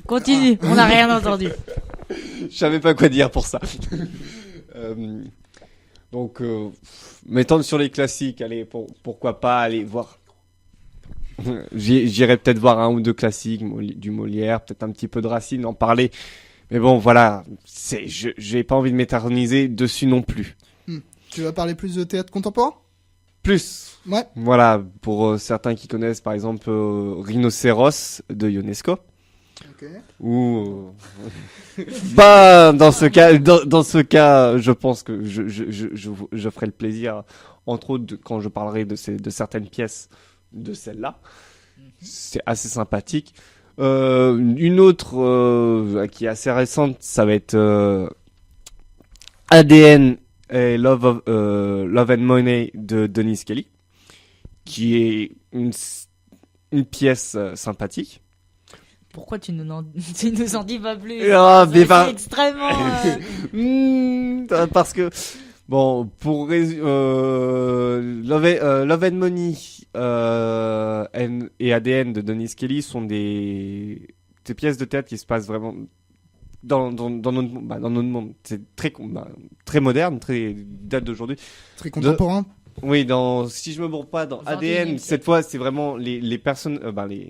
Continue, on n'a rien entendu. Je savais pas quoi dire pour ça. Mettant sur les classiques, allez, pourquoi pas aller voir. J'irai peut-être voir 1 ou 2 classiques, du Molière, peut-être un petit peu de Racine, en parler. Mais bon, voilà, j'ai pas envie de m'éterniser dessus non plus. Tu vas parler plus de théâtre contemporain? Plus, Ouais. voilà, pour certains qui connaissent par exemple Rhinocéros de Ionesco. Ok. Ou dans ce cas, je pense que je ferai le plaisir, entre autres quand je parlerai de certaines pièces de celle-là. C'est assez sympathique. Une autre qui est assez récente, ça va être ADN et Love and Money de Dennis Kelly, qui est une pièce sympathique. Pourquoi tu nous en dis pas plus? Ah, mais C'est extrêmement... Parce que bon, pour Love and Money et ADN de Dennis Kelly sont des pièces de théâtre qui se passent vraiment dans notre monde. C'est très moderne, très date d'aujourd'hui. Très contemporain. Oui, si je me bourre pas, dans 21e ADN, siècle. cette fois, c'est vraiment les personnes,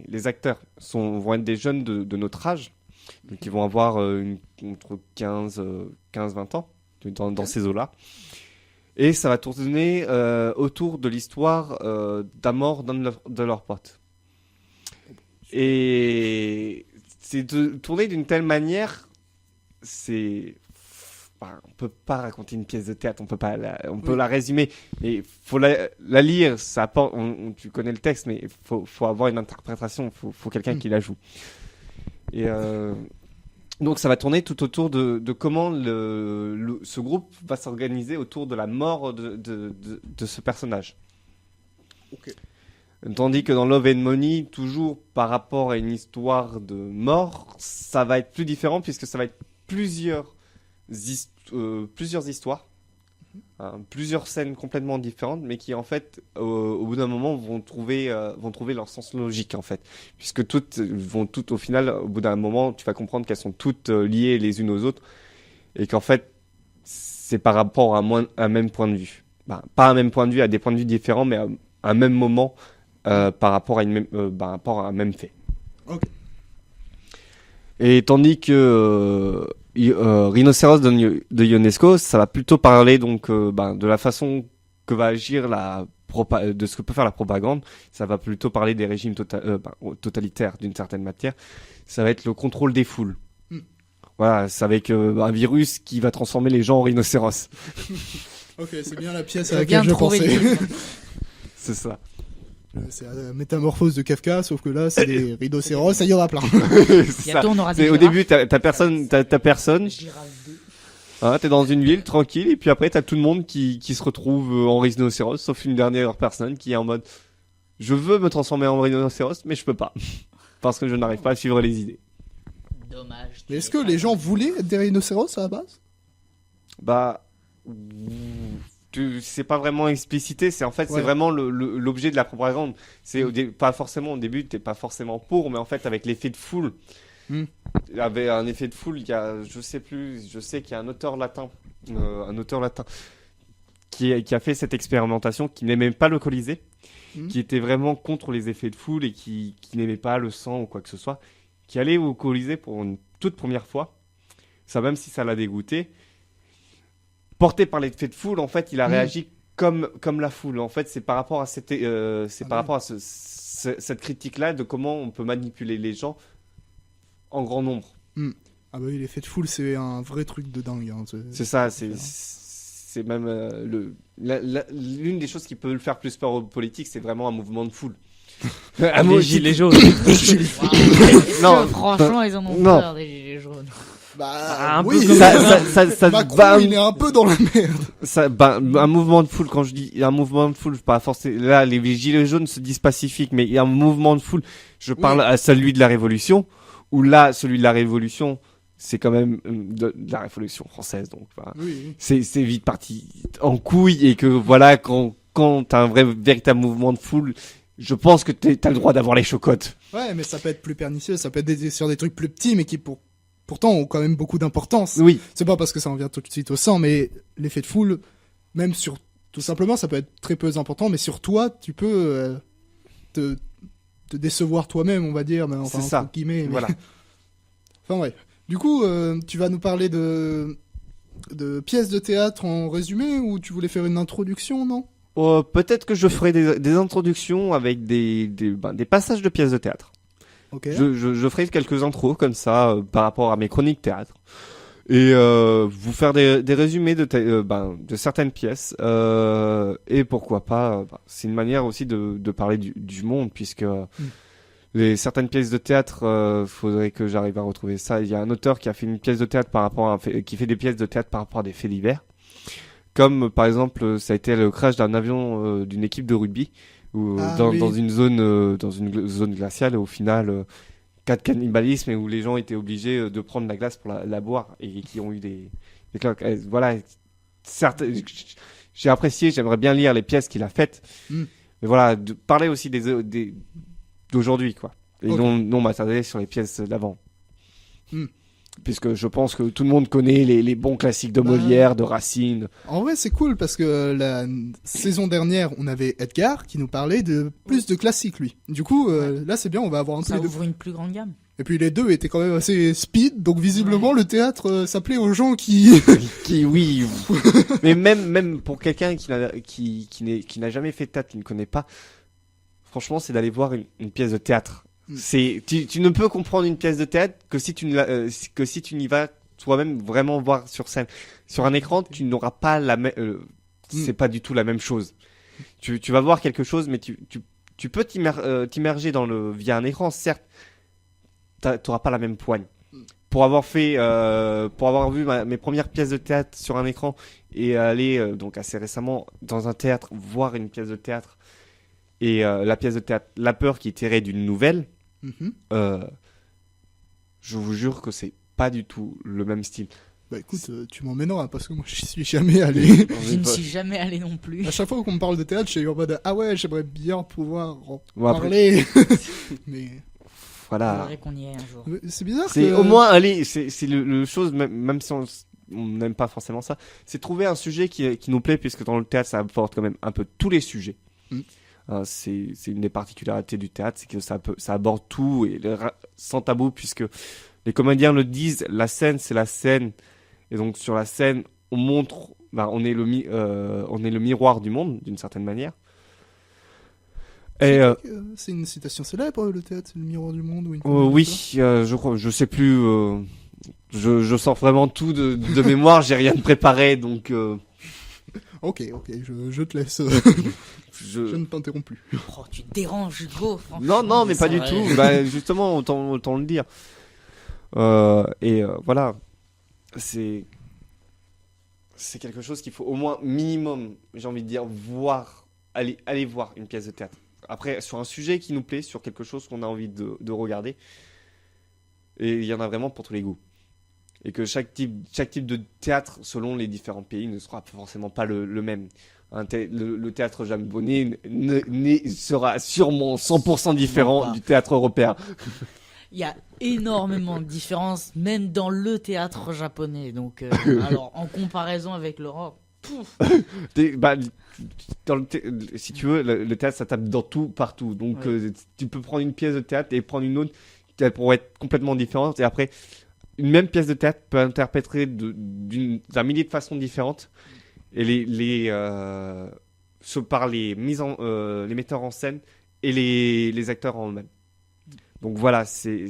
les acteurs vont être des jeunes de notre âge, donc ils vont avoir entre 15-20 ans, dans ces eaux-là. Et ça va tourner autour de l'histoire d'un mort d'un de leurs potes. Et c'est tourné d'une telle manière, on peut pas raconter une pièce de théâtre, on peut la résumer, mais faut la lire, ça apporte, tu connais le texte, mais faut avoir une interprétation, faut quelqu'un qui la joue. Et donc ça va tourner tout autour de comment ce groupe va s'organiser autour de la mort de ce personnage. Ok. Tandis que dans Love and Money, toujours par rapport à une histoire de mort, ça va être plus différent puisque ça va être plusieurs histoires plusieurs scènes complètement différentes, mais qui en fait, au bout d'un moment, vont trouver leur sens logique en fait, puisque toutes au final, au bout d'un moment, tu vas comprendre qu'elles sont toutes liées les unes aux autres, et qu'en fait, c'est par rapport à un même point de vue. Pas un même point de vue, à des points de vue différents, mais à un même moment, par rapport à un même fait. Ok. Et tandis que Rhinocéros de Ionesco, ça va plutôt parler donc de la façon que va agir de ce que peut faire la propagande. Ça va plutôt parler des régimes totalitaires d'une certaine matière. Ça va être le contrôle des foules. Voilà, c'est avec un virus qui va transformer les gens en rhinocéros. Ok, c'est bien la pièce à laquelle je pensais. C'est ça. C'est la métamorphose de Kafka, sauf que là, c'est des rhinocéros, ça y en a plein. Bientôt, on aura des Au girafes. début, t'as personne. Hein, t'es dans une ville tranquille, et puis après, t'as tout le monde qui se retrouve en rhinocéros, sauf une dernière personne qui est en mode je veux me transformer en rhinocéros, mais je peux pas. Parce que je n'arrive pas à suivre les idées. Dommage. Mais est-ce que les gens voulaient être des rhinocéros à la base? C'est pas vraiment explicité, c'est vraiment l'objet de la propagande. C'est pas forcément au début, t'es pas forcément pour, mais en fait avec l'effet de foule. Il y avait un effet de foule, je sais qu'il y a un auteur latin qui a fait cette expérimentation, qui n'aimait pas le Colisée, qui était vraiment contre les effets de foule et qui n'aimait pas le sang ou quoi que ce soit, qui allait au Colisée pour une toute première fois, ça même si ça l'a dégoûté. Porté par l'effet de foule, en fait, il a réagi comme la foule. En fait, c'est par rapport à cette critique-là de comment on peut manipuler les gens en grand nombre. Ah bah oui, l'effet de foule, c'est un vrai truc de dingue. Hein. C'est ça, c'est même l'une des choses qui peut le faire plus peur aux politiques, c'est vraiment un mouvement de foule. Les gilets jaunes. Non, franchement, ils en ont peur des gilets jaunes. Un oui, peu comme Macron, il est un peu dans la merde. Un mouvement de foule, quand je dis un mouvement de foule, pas forcément. Là, les gilets jaunes se disent pacifiques, mais il y a un mouvement de foule. Je parle à celui de la Révolution, où là, celui de la Révolution, c'est quand même de la Révolution française, donc c'est vite parti en couille, et que voilà, quand t'as un véritable mouvement de foule, je pense que t'as le droit d'avoir les chocottes. Ouais, mais ça peut être plus pernicieux, ça peut être sur des trucs plus petits, mais qui pourtant ont quand même beaucoup d'importance. Oui. C'est pas parce que ça en vient tout de suite au sang, mais l'effet de foule, même sur tout simplement, ça peut être très peu important, mais sur toi, tu peux te décevoir toi-même, on va dire, mais enfin, c'est ça. Entre guillemets. Mais... Voilà. Enfin ouais. Du coup, tu vas nous parler de pièces de théâtre en résumé, ou tu voulais faire une introduction, non? Peut-être que je ferai des introductions avec des passages de pièces de théâtre. Okay. Je ferai quelques intros comme ça par rapport à mes chroniques théâtre, et vous faire des résumés de certaines pièces, et pourquoi pas, c'est une manière aussi de parler du monde, puisque certaines pièces de théâtre, faudrait que j'arrive à retrouver ça. Il y a un auteur qui a fait une pièce de théâtre qui fait des pièces de théâtre par rapport à des faits divers, comme par exemple ça a été le crash d'un avion d'une équipe de rugby, dans une zone glaciale, et au final cas de cannibalisme, et où les gens étaient obligés de prendre la glace pour la boire, et qui ont eu des cloques. Voilà, certes, j'ai apprécié, j'aimerais bien lire les pièces qu'il a faites, mais voilà, de parler aussi d'aujourd'hui, quoi, et non m'attarder sur les pièces d'avant. Puisque je pense que tout le monde connaît les bons classiques de Molière, de Racine. En vrai, c'est cool, parce que la saison dernière, on avait Edgar qui nous parlait de plus de classiques, lui. Du coup, là, c'est bien, on va avoir un peu Ça les deux. ouvre une plus grande gamme. Et puis les deux étaient quand même assez speed, donc visiblement le théâtre s'appelait aux gens qui... Oui. Mais même pour quelqu'un qui n'a jamais fait de théâtre, qui ne connaît pas, franchement, c'est d'aller voir une pièce de théâtre. Tu ne peux comprendre une pièce de théâtre que si tu n'y vas toi-même vraiment voir sur scène. Sur un écran, tu n'auras pas c'est pas du tout la même chose. Tu vas voir quelque chose, mais tu peux t'immerger via un écran, certes. T'auras pas la même poigne. Pour avoir vu mes premières pièces de théâtre sur un écran, et aller donc assez récemment dans un théâtre voir une pièce de théâtre, et la pièce de théâtre La Peur, qui est tirée d'une nouvelle, je vous jure que c'est pas du tout le même style. Bah écoute, tu m'emmèneras parce que moi je suis jamais allé. Je ne suis jamais allé non plus. À chaque fois qu'on me parle de théâtre, je suis en mode ah ouais, j'aimerais bien pouvoir en Bon, après- parler. Mais Voilà. Faudrait qu'on y aille un jour. c'est bizarre C'est que au moins aller, c'est le chose, même si on n'aime pas forcément ça, c'est trouver un sujet qui nous plaît, puisque dans le théâtre, ça apporte quand même un peu tous les sujets. Mm. C'est une des particularités du théâtre, c'est que ça aborde tout et sans tabou, puisque les comédiens le disent, la scène, c'est la scène. Et donc sur la scène, on montre, on est le miroir du monde, d'une certaine manière. Et c'est une citation célèbre, le théâtre, c'est le miroir du monde ou une oui, je crois, je sais plus. Je sors vraiment tout de mémoire, j'ai rien de préparé, donc Ok, je te laisse. Je ne t'interromps plus. Oh, tu déranges, Hugo. franchement, non, mais pas du ça, tout. ouais. Bah, justement, autant le dire. Voilà, c'est quelque chose qu'il faut au moins minimum, j'ai envie de dire, voir, aller voir une pièce de théâtre. Après, sur un sujet qui nous plaît, sur quelque chose qu'on a envie de regarder, et il y en a vraiment pour tous les goûts. Et que chaque type de théâtre, selon les différents pays, ne sera forcément pas le même. Le théâtre japonais sera sûrement 100% différent du théâtre européen. Il y a énormément de différences, même dans le théâtre japonais. Donc, alors, en comparaison avec l'Europe, pouf. Si tu veux, le théâtre, ça tape dans tout, partout. Donc, Ouais. tu peux prendre une pièce de théâtre et prendre une autre qui pourrait être complètement différente. Et après, une même pièce de théâtre peut interpréter d'un millier de façons différentes. Et par les metteurs en scène et les acteurs en eux-mêmes. Donc voilà, c'est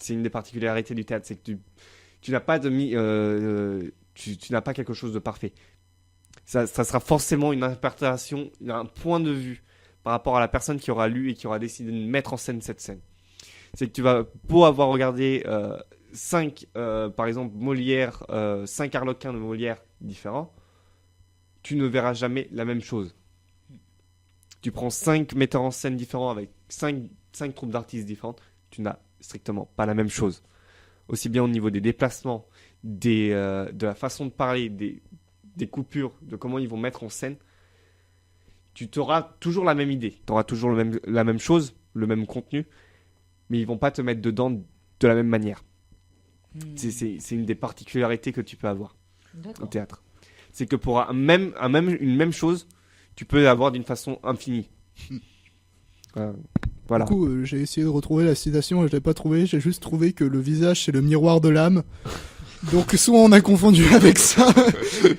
une des particularités du théâtre, c'est que tu n'as pas tu n'as pas quelque chose de parfait. Ça sera forcément une interprétation, un point de vue par rapport à la personne qui aura lu et qui aura décidé de mettre en scène cette scène. C'est que tu vas beau avoir regardé 5, par exemple Molière, 5 Harlequins de Molière différents, tu ne verras jamais la même chose. Tu prends 5 metteurs en scène différents avec 5 troupes d'artistes différentes, tu n'as strictement pas la même chose. Aussi bien au niveau des déplacements, de la façon de parler, des coupures, de comment ils vont mettre en scène, tu auras toujours la même idée. Tu auras toujours la même chose, le même contenu, mais ils vont pas te mettre dedans de la même manière. C'est une des particularités que tu peux avoir au D'accord. théâtre. C'est que pour une même chose, tu peux l'avoir d'une façon infinie. Voilà. Du coup, j'ai essayé de retrouver la citation et je l'ai pas trouvé. J'ai juste trouvé que le visage c'est le miroir de l'âme. Donc soit on a confondu avec ça,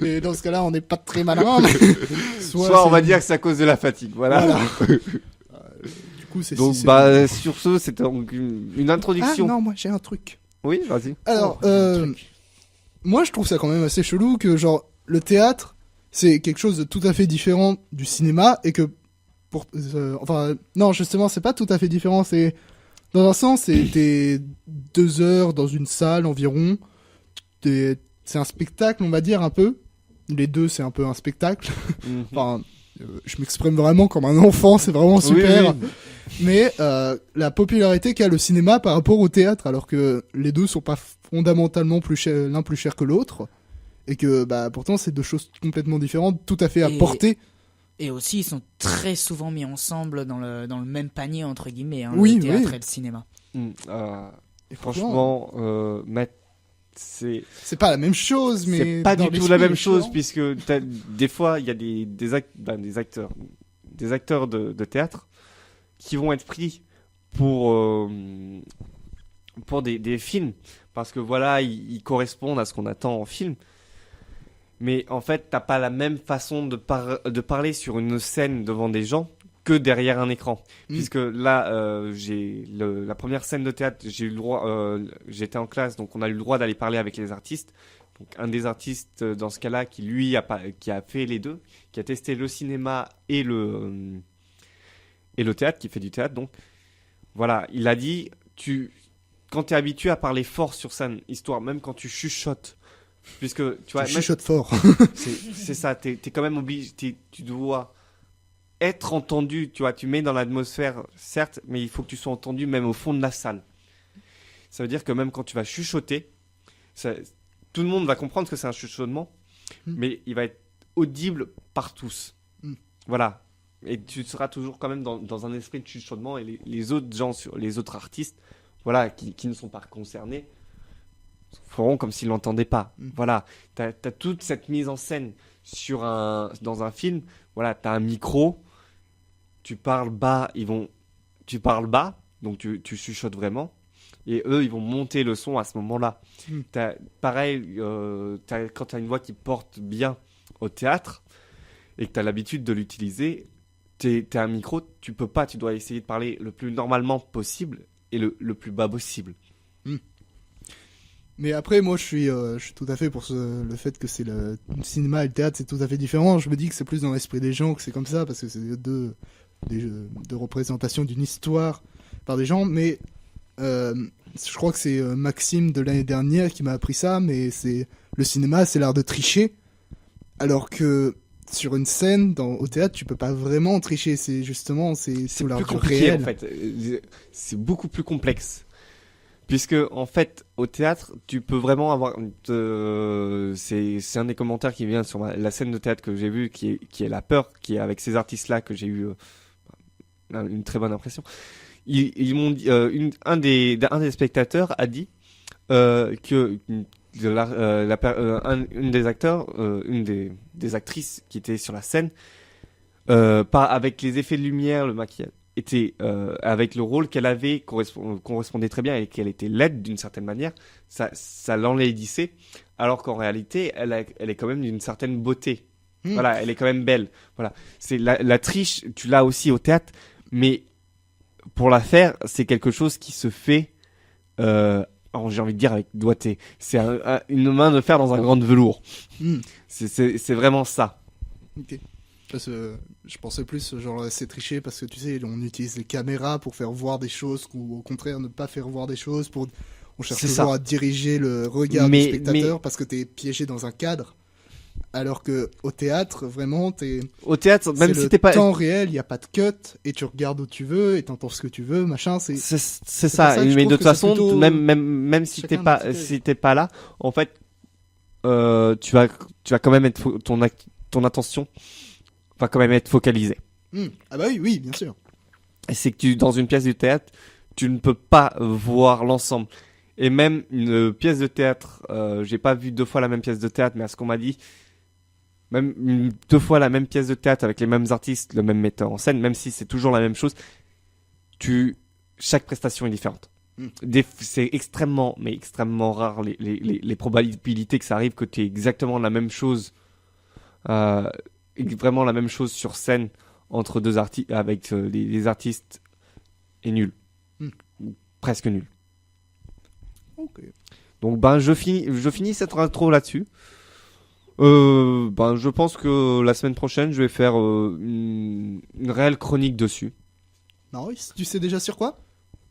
et dans ce cas-là on n'est pas très malin. Mais Soit on va dire que c'est à cause de la fatigue. Voilà. Du coup c'est. Donc si c'est- sur ce, c'était donc une introduction. Ah non, moi j'ai un truc. Oui, vas-y. Alors, moi je trouve ça quand même assez chelou que genre le théâtre c'est quelque chose de tout à fait différent du cinéma et que enfin non justement c'est pas tout à fait différent, c'est dans un sens t'es 2 heures dans une salle environ, c'est un spectacle on va dire un peu, les deux c'est un peu un spectacle. Enfin je m'exprime vraiment comme un enfant, c'est vraiment super. Oui. Mais la popularité qu'a le cinéma par rapport au théâtre, alors que les deux sont pas fondamentalement l'un plus cher que l'autre, et que bah pourtant c'est deux choses complètement différentes, tout à fait à Et- portée. Et aussi, ils sont très souvent mis ensemble dans le même panier, entre guillemets, hein, Oui, le théâtre oui. et le cinéma. Et Franchement, Matt, c'est pas la même chose, mais pas dans du tout l'esprit, la même les chose, gens- puisque des fois, il y a des acteurs de théâtre qui vont être pris pour des films, parce que voilà, ils correspondent à ce qu'on attend en film. Mais en fait, t'as pas la même façon de parler sur une scène devant des gens que derrière un écran. Puisque là, la première scène de théâtre, j'ai eu le droit, j'étais en classe, donc on a eu le droit d'aller parler avec les artistes. Donc un des artistes dans ce cas-là qui a fait les deux, qui a testé le cinéma et le théâtre, qui fait du théâtre. Donc voilà, il a dit, quand tu es habitué à parler fort sur scène, histoire même quand tu chuchotes, puisque tu vois, Tu chuchotes fort. c'est ça, t'es quand même obligé, tu dois être entendu, tu vois, tu mets dans l'atmosphère, certes, mais il faut que tu sois entendu même au fond de la salle. Ça veut dire que même quand tu vas chuchoter, tout le monde va comprendre que c'est un chuchotement, mais il va être audible par tous. Voilà. Et tu seras toujours quand même dans un esprit de chuchotement, et les autres gens, les autres artistes, voilà, qui ne sont pas concernés, feront comme s'ils l'entendaient pas. Voilà. T'as toute cette mise en scène dans un film. Voilà, t'as un micro, tu parles bas, donc tu chuchotes vraiment. Et eux, ils vont monter le son à ce moment-là. Pareil, quand tu as une voix qui porte bien au théâtre et que tu as l'habitude de l'utiliser, tu as un micro, tu peux pas, tu dois essayer de parler le plus normalement possible et le plus bas possible. Mais après, moi, je suis tout à fait pour le fait que c'est le cinéma et le théâtre, c'est tout à fait différent. Je me dis que c'est plus dans l'esprit des gens que c'est comme ça, parce que c'est deux représentations d'une histoire par des gens, mais... je crois que c'est Maxime de l'année dernière qui m'a appris ça, mais le cinéma, c'est l'art de tricher, alors que sur une scène, au théâtre, tu peux pas vraiment tricher. C'est justement, c'est l'art plus du compliqué réel. en fait. C'est beaucoup plus complexe, puisque en fait, au théâtre, tu peux vraiment avoir. C'est un des commentaires qui vient sur la scène de théâtre que j'ai vue, qui est La Peur, qui est avec ces artistes-là que j'ai eu une très bonne impression. Ils m'ont dit, un des spectateurs a dit que une des acteurs, une des actrices qui était sur la scène, avec les effets de lumière, le maquillage, était avec le rôle qu'elle avait correspondait très bien, et qu'elle était laide d'une certaine manière, ça l'enlaidissait, alors qu'en réalité, elle est quand même d'une certaine beauté. Voilà, elle est quand même belle. Voilà, c'est la triche, tu l'as aussi au théâtre, mais pour la faire, c'est quelque chose qui se fait, j'ai envie de dire avec doigté. C'est une main de fer dans un grand velours. C'est vraiment ça. Ok. Parce que je pensais plus, genre, c'est triché parce que tu sais, on utilise les caméras pour faire voir des choses, ou au contraire ne pas faire voir des choses. On cherche toujours à diriger le regard du spectateur parce que t'es piégé dans un cadre. Alors que au théâtre, vraiment, au théâtre, même si t'es pas temps réel, il y a pas de cut et tu regardes où tu veux et t'entends ce que tu veux, machin. C'est ça. Mais de toute façon, même si t'es pas là, en fait, tu vas quand même être ton attention va quand même être focalisée. Ah bah oui, bien sûr. Et c'est que dans une pièce de théâtre, tu ne peux pas voir l'ensemble. Et même une pièce de théâtre, j'ai pas vu 2 fois la même pièce de théâtre, mais à ce qu'on m'a dit, même 2 fois la même pièce de théâtre avec les mêmes artistes, le même metteur en scène, même si c'est toujours la même chose, chaque prestation est différente. C'est extrêmement rare les probabilités que ça arrive que tu aies exactement la même chose, vraiment la même chose sur scène entre deux artistes, avec les artistes, est nul. Presque nul. Ok. Donc je finis cette intro là-dessus. Je pense que la semaine prochaine, je vais faire une réelle chronique dessus. Non, tu sais déjà sur quoi ?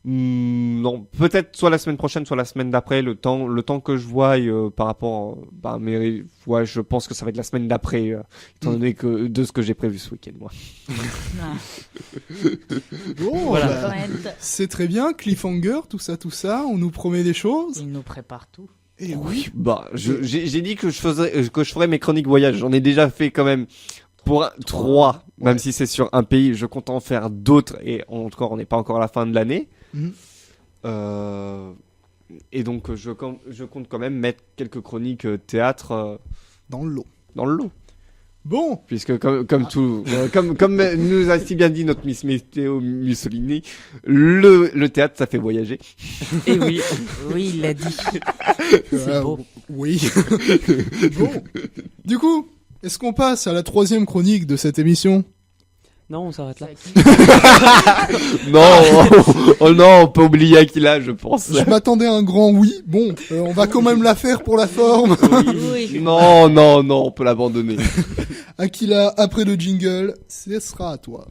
Non, peut-être soit la semaine prochaine, soit la semaine d'après, le temps que je vois par rapport, je pense que ça va être la semaine d'après, étant donné que de ce que j'ai prévu ce week-end, moi. Bon, Voilà. C'est très bien, cliffhanger, tout ça, on nous promet des choses. Il nous prépare tout. Et oui. J'ai dit que je ferais mes chroniques voyage. J'en ai déjà fait quand même pour 3, même si c'est sur un pays. Je compte en faire d'autres, et encore, on n'est pas encore à la fin de l'année. Et donc je compte quand même mettre quelques chroniques théâtre dans le lot. Bon, puisque comme nous a si bien dit notre Miss Météo Mussolini, le théâtre ça fait voyager. Et oui, il l'a dit. C'est beau. Oui. Bon. Du coup, est-ce qu'on passe à la 3e chronique de cette émission ? Non, on s'arrête là. Non, non, on peut oublier Aquila, je pense. Je m'attendais à un grand oui. Bon, on va quand même la faire pour la forme. Oui. Non, on peut l'abandonner. Aquila, après le jingle, ce sera à toi.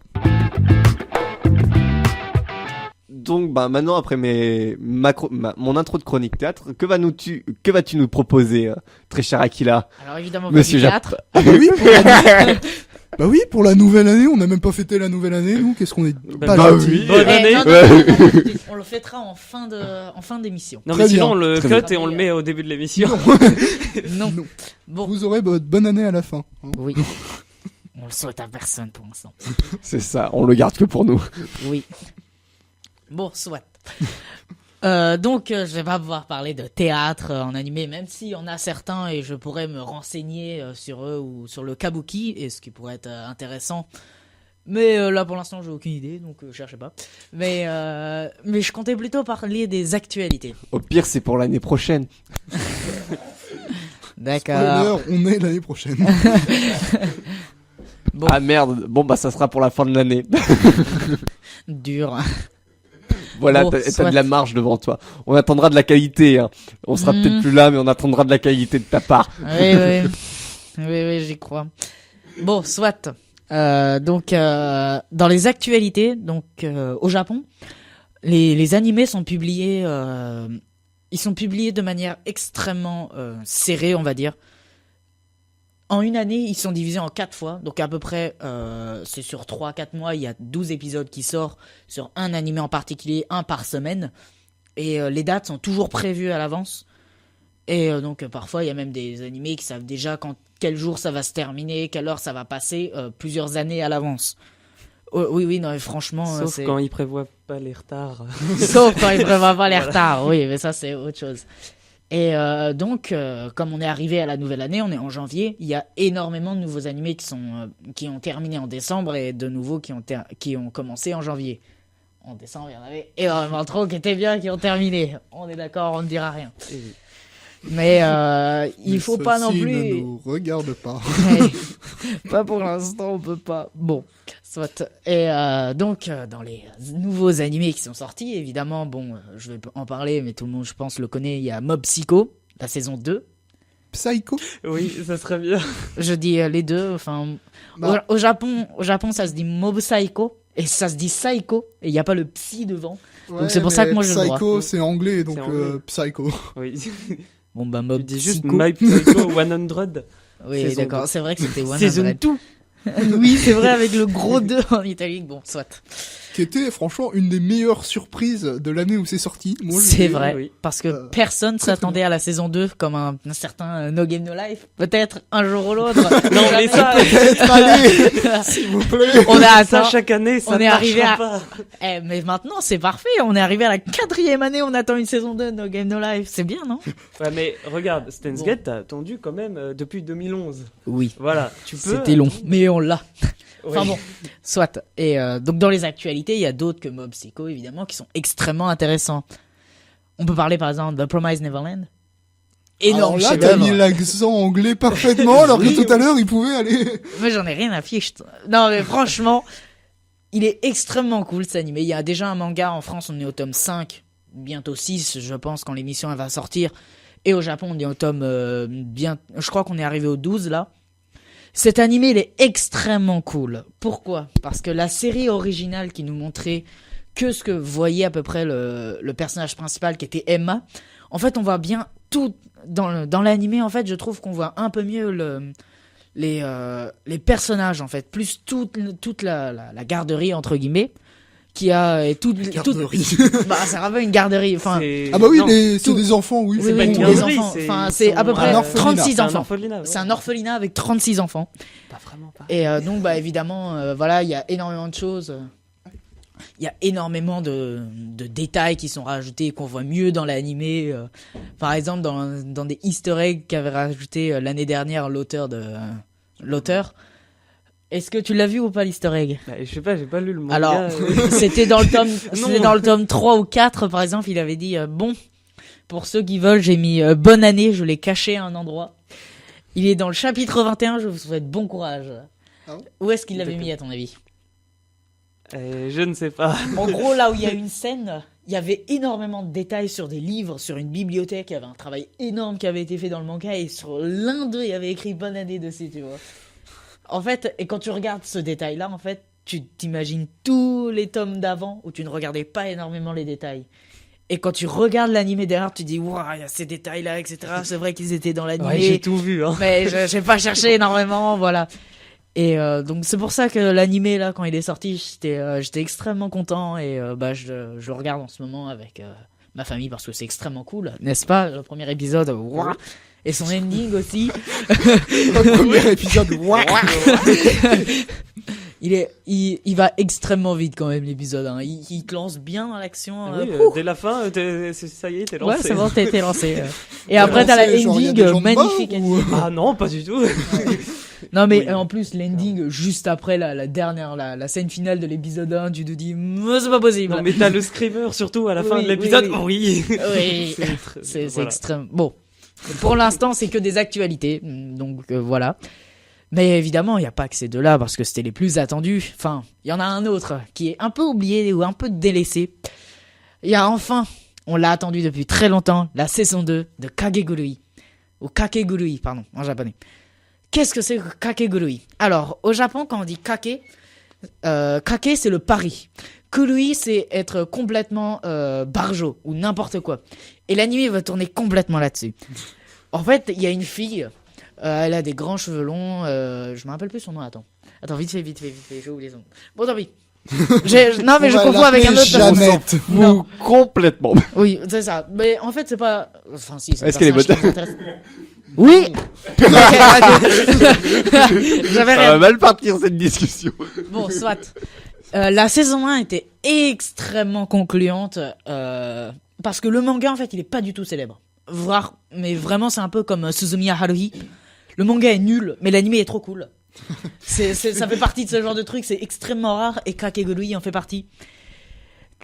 Donc, maintenant, après mon intro de chronique théâtre, que vas-tu nous proposer, très cher Aquila? Alors évidemment, Monsieur pas du théâtre. Ah bah oui, Bah oui, pour la nouvelle année, on n'a même pas fêté la nouvelle année, nous. Qu'est-ce qu'on est Bah gentil. oui. Bonne année. Non, non, on le fêtera en fin d'émission. Non, Très mais sinon, bien. on le Très cut bien. et on le met au début de l'émission. Non. Non. Bon, Vous aurez votre bonne année à la fin. hein. oui. On le souhaite à personne pour l'instant. C'est ça, on le garde que pour nous. Oui. Bon, soit. Donc, je vais pas pouvoir parler de théâtre en animé, même s'il y en a certains et je pourrais me renseigner sur eux ou sur le kabuki, et ce qui pourrait être intéressant. Mais là, pour l'instant, j'ai aucune idée, donc cherchez pas. Mais je comptais plutôt parler des actualités. Au pire, c'est pour l'année prochaine. D'accord. Spoiler, on est l'année prochaine. Bon, Ah merde, bon bah ça sera pour la fin de l'année. dur. Voilà, Bon, t'as soit. de la marge devant toi. On attendra de la qualité. Hein. On sera peut-être plus là, mais on attendra de la qualité de ta part. Oui, j'y crois. Bon, soit. Donc, dans les actualités, donc au Japon, les animés sont publiés. Ils sont publiés de manière extrêmement serrée, on va dire. En une année, ils sont divisés en 4 fois. Donc à peu près, c'est sur 3-4 mois, il y a 12 épisodes qui sortent sur un animé en particulier, un par semaine. Et les dates sont toujours prévues à l'avance. Et donc parfois, il y a même des animés qui savent déjà quel jour ça va se terminer, quelle heure ça va passer, plusieurs années à l'avance. Oui, non, mais franchement... Sauf quand ils prévoient pas les retards. Sauf quand ils prévoient pas les retards, oui, mais ça c'est autre chose. Et donc, comme on est arrivé à la nouvelle année, on est en janvier, il y a énormément de nouveaux animés qui ont terminé en décembre et de nouveaux qui ont commencé en janvier. En décembre, il y en avait énormément trop qui étaient bien, qui ont terminé. On est d'accord, on ne dira rien. Mais il faut pas non Ceci plus... ne nous regarde pas. Pas pour l'instant, on peut pas. Bon, soit. Et donc, dans les nouveaux animés qui sont sortis, évidemment, bon, je vais en parler, mais tout le monde, je pense, le connaît. Il y a Mob Psycho, la saison 2. Psycho. Oui, ça serait bien. Je dis les deux. Enfin, Bah. au Japon, ça se dit Mob Psycho et ça se dit Psycho et il n'y a pas le psy devant. Ouais, c'est pour ça mais que moi, je le Psycho, vois. c'est anglais, donc C'est anglais. Psycho. Oui. Bon bah Tu Mob dis juste Psycho. My Psycho 100. Oui, saison d'accord. 2. C'est vrai que c'était 100. Saison 2. Oui, c'est vrai avec le gros 2 en italique. Bon, soit. Qui était franchement une des meilleures surprises de l'année où c'est sorti. Moi, C'est j'ai- vrai, oui. parce que Euh, personne très, très s'attendait à la saison 2 comme un certain No Game No Life. Peut-être un jour ou l'autre. Non, mais ça, Allez, s'il vous plaît. on a ça atteint. chaque année, ça on est ne arrivé marchera à- pas. Mais maintenant, c'est parfait. On est arrivé à la 4e année. On attend une saison 2 de No Game No Life. C'est bien, non? Ouais, mais regarde, Steins Bon. Gate, t'as attendu quand même depuis 2011. Oui. Voilà, tu peux. C'était long, mais on l'a. Ouais. Enfin bon, soit. Et donc dans les actualités, il y a d'autres que Mob Psycho, évidemment, qui sont extrêmement intéressants. On peut parler par exemple de The Promised Neverland. Énorme Alors là, t'as chef-d'œuvre. mis l'accent anglais parfaitement, alors que tout à l'heure, il pouvait aller. Moi, j'en ai rien à fiche. Non, mais franchement, il est extrêmement cool cet animé. Il y a déjà un manga en France, on est au tome 5, bientôt 6, je pense, quand l'émission elle va sortir. Et au Japon, on est au tome je crois qu'on est arrivé au 12 là. Cet animé, il est extrêmement cool. Pourquoi? Parce que la série originale qui nous montrait que ce que voyait à peu près le personnage principal qui était Emma, en fait, on voit bien tout dans l'animé. En fait, je trouve qu'on voit un peu mieux les personnages, en fait, plus toute la garderie, entre guillemets, qui a et toute Garderie. bah, ça rappelle une garderie. Enfin, C'est- Ah bah oui, non, c'est tout- des enfants, oui. Oui, c'est oui, pas tous tout. les garderie, enfants. c'est- Enfin, c'est à peu sont- près un orphelinat. 36 C'est un enfants. orphelinat. ouais. C'est un orphelinat avec 36 enfants. Pas vraiment pas. Et donc, bah, évidemment, voilà, il y a énormément de choses. Il y a énormément de détails qui sont rajoutés et qu'on voit mieux dans l'animé. Par exemple, dans des easter eggs qu'avait rajouté l'année dernière l'auteur. Est-ce que tu l'as vu ou pas, l'easter egg? Bah, je sais pas, j'ai pas lu le manga. Alors, c'était dans le Non. tome 3 ou 4, par exemple, il avait dit bon, pour ceux qui veulent, j'ai mis bonne année, je l'ai caché à un endroit. Il est dans le chapitre 21, je vous souhaite bon courage. Ah bon Où est-ce qu'il l'avait mis, à ton avis? Je ne sais pas. En gros, là où il y a une scène, il y avait énormément de détails sur des livres, sur une bibliothèque, il y avait un travail énorme qui avait été fait dans le manga, et sur l'un d'eux, il y avait écrit bonne année dessus, tu vois. En fait, et quand tu regardes ce détail-là, en fait, tu t'imagines tous les tomes d'avant où tu ne regardais pas énormément les détails. Et quand tu regardes l'animé derrière, tu dis waouh, il y a ces détails-là, etc. C'est vrai qu'ils étaient dans l'animé. Ouais, j'ai tout vu, hein. Mais j'ai pas cherché énormément, voilà. Et donc c'est pour ça que l'animé là quand il est sorti, j'étais extrêmement content et je le regarde en ce moment avec ma famille parce que c'est extrêmement cool, n'est-ce pas? Le premier épisode, ouah, et son ending aussi. Le premier épisode, ouah. Il va extrêmement vite quand même l'épisode. Hein. Il te lance bien dans l'action. Oui, dès la fin, ça y est, t'es lancé. Ouais, c'est bon, t'as été lancé. Et après t'as la Genre, y a des ending gens de magnifique. mort, ou- Ah non, pas du tout. Non mais Oui. en plus l'ending juste après la dernière la scène finale de l'épisode 1, tu te dis c'est pas possible. Non, mais t'as le screamer surtout à la fin Oui, de l'épisode. oui, Oui. Oui, c'est voilà. extrême. Bon, pour l'instant c'est que des actualités, donc voilà. Mais évidemment il n'y a pas que ces deux-là parce que c'était les plus attendus. Enfin, il y en a un autre qui est un peu oublié ou un peu délaissé. Il y a enfin, on l'a attendu depuis très longtemps, la saison 2 de Kakegurui. Ou Kakegurui, pardon, en japonais. Qu'est-ce que c'est que Kakegurui? Alors, au Japon, quand on dit kake, kake c'est le pari. Kurui c'est être complètement barjo ou n'importe quoi. Et l'anime va tourner complètement là-dessus. En fait, il y a une fille, elle a des grands cheveux longs, je me rappelle plus son nom, attends, vite fait, j'ai oublié son nom. Bon, tant pis. Non mais je On va confonds avec un l'appeler autre. Jeannette. Non. Complètement. Oui, c'est ça. Mais en fait, c'est pas. Enfin, si. Est-ce qu'elle est bonne bonne? Oui. Ok, j'avais Ça va rien. mal partir cette discussion. Bon, soit. La saison 1 était extrêmement concluante parce que le manga, en fait, il est pas du tout célèbre. Mais vraiment, c'est un peu comme Suzumiya Haruhi. Le manga est nul, mais l'anime est trop cool. Ça fait partie de ce genre de truc, c'est extrêmement rare et Kakegurui en fait partie.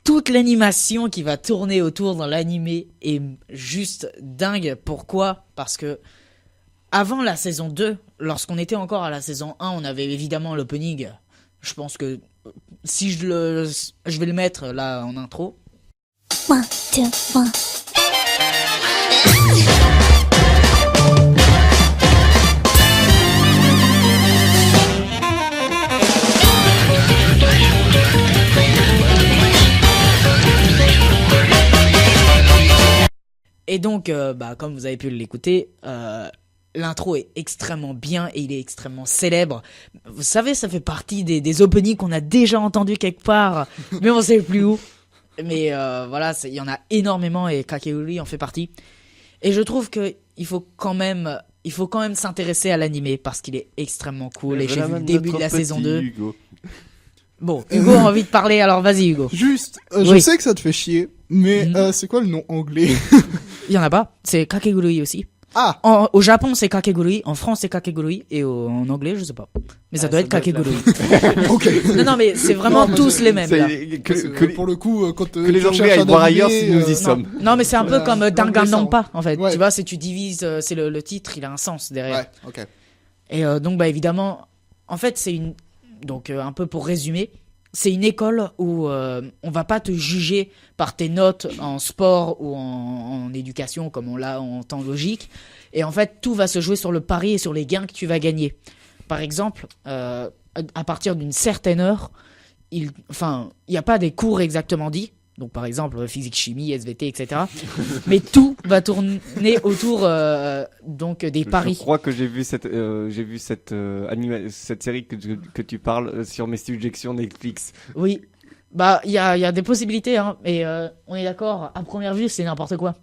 Toute l'animation qui va tourner autour dans l'anime est juste dingue. Pourquoi? Parce que avant la saison 2, lorsqu'on était encore à la saison 1, on avait évidemment l'opening. Je pense que si je vais le mettre là en intro. 1, 2, 1. Et donc, comme vous avez pu l'écouter, l'intro est extrêmement bien et il est extrêmement célèbre. Vous savez, ça fait partie des openings qu'on a déjà entendus quelque part, mais on sait plus où. Mais voilà, il y en a énormément et Kakegurui en fait partie. Et je trouve que il faut quand même s'intéresser à l'anime parce qu'il est extrêmement cool. Et j'ai vu le début de la saison 2. Hugo. Bon, Hugo a envie de parler, alors vas-y Hugo. Juste, je Oui. sais que ça te fait chier, mais c'est quoi le nom anglais? Il y en a pas, c'est Kakegurui aussi. Ah, Au Japon, c'est Kakegurui. En France, c'est Kakegurui. Et en anglais, je sais pas. Mais ça doit être Kakegurui. ok. Non, mais c'est vraiment Non, mais tous les mêmes, là. Parce que pour le coup, quand que les tu Anglais recherches aillent un voir animé, ailleurs si nous y sommes. Non, mais c'est un peu Voilà, comme l'anglais, Danganronpa, en fait. Ouais. Tu vois, si tu divises, c'est le titre, il a un sens derrière. Ouais, ok. Et donc, évidemment, en fait, c'est une. Donc, un peu pour résumer, c'est une école où on va pas te juger par tes notes en sport ou en éducation, comme on l'a en temps logique. Et en fait, tout va se jouer sur le pari et sur les gains que tu vas gagner. Par exemple, à partir d'une certaine heure, il n'y a pas des cours exactement dits. Donc, par exemple, physique, chimie, SVT, etc. Mais tout va tourner autour donc des paris. Je crois que j'ai vu cette série que tu parles sur mes suggestions Netflix. Oui. Il y a des possibilités, hein. Mais on est d'accord, à première vue, c'est n'importe quoi.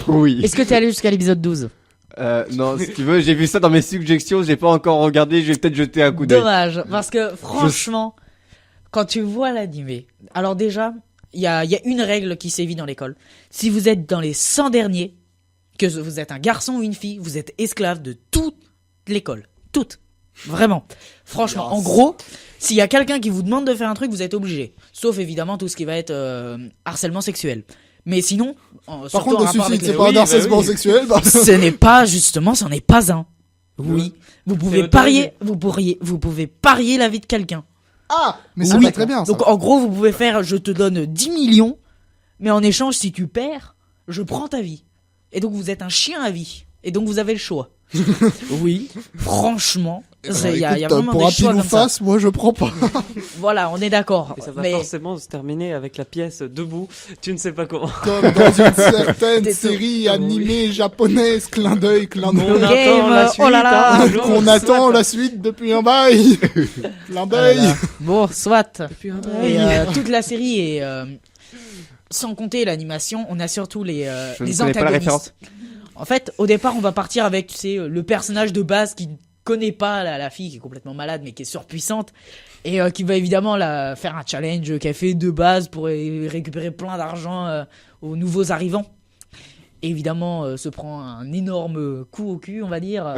Oui. Est-ce que t'es allé jusqu'à l'épisode 12? Non, si tu veux, j'ai vu ça dans mes suggestions, j'ai pas encore regardé, je vais peut-être jeter un coup d'œil. Dommage, parce que franchement, quand tu vois l'animé, alors déjà, il y a une règle qui sévit dans l'école. Si vous êtes dans les 100 derniers, que vous êtes un garçon ou une fille, vous êtes esclave de toute l'école. Toute. Vraiment. Franchement, en gros, s'il y a quelqu'un qui vous demande de faire un truc, vous êtes obligé. Sauf évidemment tout ce qui va être harcèlement sexuel. Mais sinon, Par contre, le suicide, c'est pas un harcèlement sexuel. Bah... ce n'est pas, justement, c'en est pas un. Oui. Vous pouvez autorisé. parier, vous pouvez parier la vie de quelqu'un. Ah, mais c'est Oui. pas très bien, ça. Donc, en gros, vous pouvez faire, je te donne 10 millions, mais en échange, si tu perds, je prends ta vie. Et donc, vous êtes un chien à vie. Et donc, vous avez le choix. Oui. Franchement, Il y a Écoute, vraiment pour un des choix pile ou comme ça. face, moi je prends pas. Voilà, on est d'accord. Et ça va Mais forcément se terminer avec la pièce debout, tu ne sais pas comment. Comme dans une certaine T'es série tout- animée japonaise, clin d'œil. On Game, attend la suite, oh là là. hein, Qu'on soit. attend la suite depuis un bail. Clin Ah là d'œil. là. Bon, soit. Depuis un Et bail. toute la série est sans compter l'animation, on a surtout les Je ne les connais pas la antagonistes. En fait, au départ, on va partir avec tu sais le personnage de base qui connaît pas la fille qui est complètement malade mais qui est surpuissante et qui va évidemment la faire un challenge qu'elle fait de base pour récupérer plein d'argent aux nouveaux arrivants. Et évidemment, se prend un énorme coup au cul, on va dire.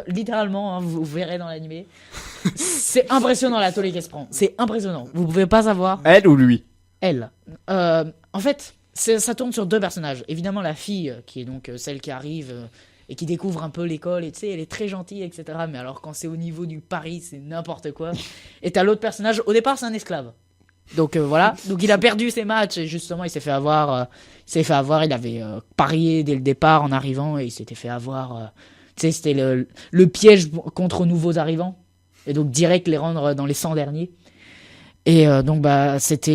Littéralement, hein, vous verrez dans l'animé. C'est impressionnant la tollée qu'elle se prend. C'est impressionnant. Vous pouvez pas savoir. Elle ou lui? Elle. En fait, ça tourne sur deux personnages. Évidemment, la fille, qui est donc celle qui arrive et qui découvre un peu l'école, et tu sais, elle est très gentille, etc. Mais alors, quand c'est au niveau du pari, c'est n'importe quoi. Et t'as l'autre personnage, au départ, c'est un esclave. Donc voilà. Donc il a perdu ses matchs et justement, il s'est fait avoir. Il avait parié dès le départ en arrivant et il s'était fait avoir. Tu sais, c'était le piège contre nouveaux arrivants. Et donc, direct les rendre dans les 100 derniers. Et donc bah c'était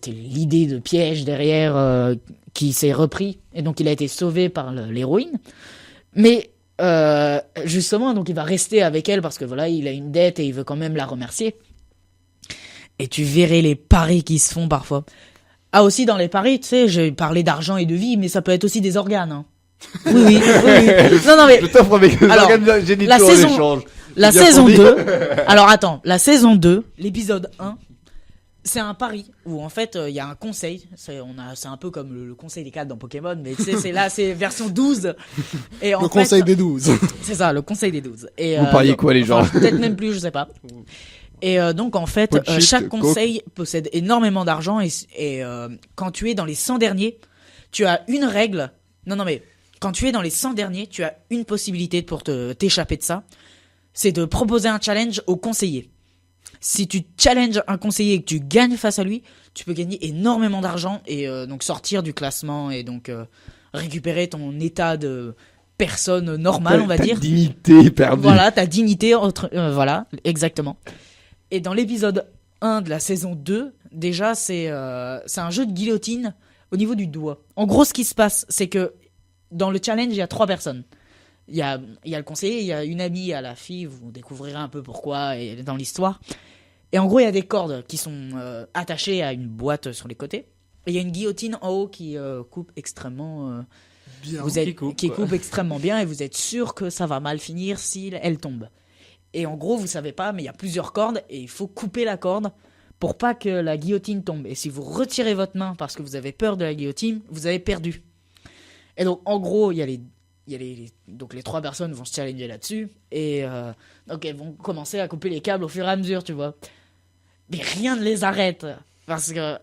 l'idée de piège derrière qui s'est repris et donc il a été sauvé par l'héroïne. Mais justement donc il va rester avec elle parce que voilà il a une dette et il veut quand même la remercier. Et tu verrais les paris qui se font parfois. Ah aussi dans les paris tu sais j'ai parlé d'argent et de vie mais ça peut être aussi des organes. Hein. Oui. Non mais Je t'offre avec les Alors, organes génitaux la en saison- échange. la Bien saison fourni. 2. Alors attends, la saison 2, l'épisode 1, c'est un pari où en fait il y a un conseil. C'est un peu comme le conseil des 4 dans Pokémon, mais tu sais, c'est version 12. Et en Le fait, conseil des 12. c'est ça, le conseil des 12. Et, Vous pariez quoi, les gens? Peut-être même plus, je sais pas. Et donc en fait, Pot de shit, chaque coke. conseil possède énormément d'argent et quand tu es dans les 100 derniers, tu as une règle. Non mais quand tu es dans les 100 derniers, tu as une possibilité pour t'échapper de ça. C'est de proposer un challenge au conseiller. Si tu challenges un conseiller et que tu gagnes face à lui, tu peux gagner énormément d'argent et donc sortir du classement et donc récupérer ton état de personne normale, on va Ta dire. dignité perdue. Voilà, ta dignité, voilà, exactement. Et dans l'épisode 1 de la saison 2, déjà, c'est un jeu de guillotine au niveau du doigt. En gros, ce qui se passe, c'est que dans le challenge, il y a 3 personnes. Il y a le conseiller, il y a une amie à la fille, vous découvrirez un peu pourquoi et dans l'histoire. Et en gros, il y a des cordes qui sont attachées à une boîte sur les côtés. Et il y a une guillotine en haut qui coupe extrêmement... Bien. qui coupe extrêmement bien et vous êtes sûr que ça va mal finir si elle tombe. Et en gros, vous savez pas, mais il y a plusieurs cordes et il faut couper la corde pour pas que la guillotine tombe. Et si vous retirez votre main parce que vous avez peur de la guillotine, vous avez perdu. Et donc, en gros, donc les 3 personnes vont se challenger là-dessus et donc elles vont commencer à couper les câbles au fur et à mesure, tu vois. Mais rien ne les arrête parce que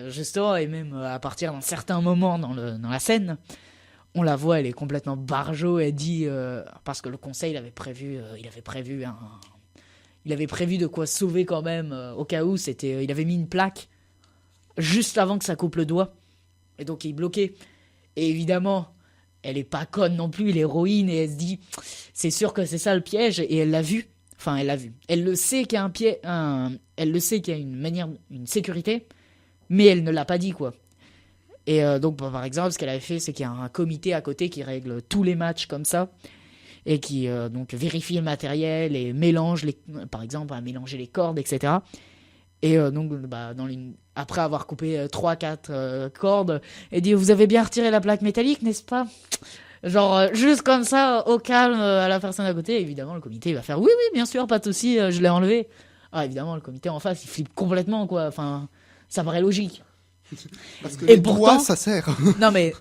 justement et même à partir d'un certain moment dans la scène, on la voit, elle est complètement barjo. Elle dit parce que le conseil il avait prévu de quoi sauver quand même au cas où il avait mis une plaque juste avant que ça coupe le doigt et donc il est bloqué. Et évidemment, elle est pas conne non plus, l'héroïne, et elle se dit c'est sûr que c'est ça le piège et elle l'a vu. Enfin, elle l'a vu. Elle le sait qu'il y a elle le sait qu'il y a une sécurité, mais elle ne l'a pas dit quoi. Et donc, par exemple, ce qu'elle avait fait, c'est qu'il y a un comité à côté qui règle tous les matchs comme ça et qui donc vérifie le matériel et mélange par exemple, à mélanger les cordes, etc. Et donc, après avoir coupé 3-4 cordes, elle dit vous avez bien retiré la plaque métallique, n'est-ce pas? Genre juste comme ça, au calme, à la personne à côté. Évidemment, le comité il va faire oui, bien sûr, pas de souci, je l'ai enlevé. Ah, évidemment, le comité en face, il flippe complètement quoi. Enfin, ça paraît logique. Parce que Et les pourtant- doigts, ça sert. Non mais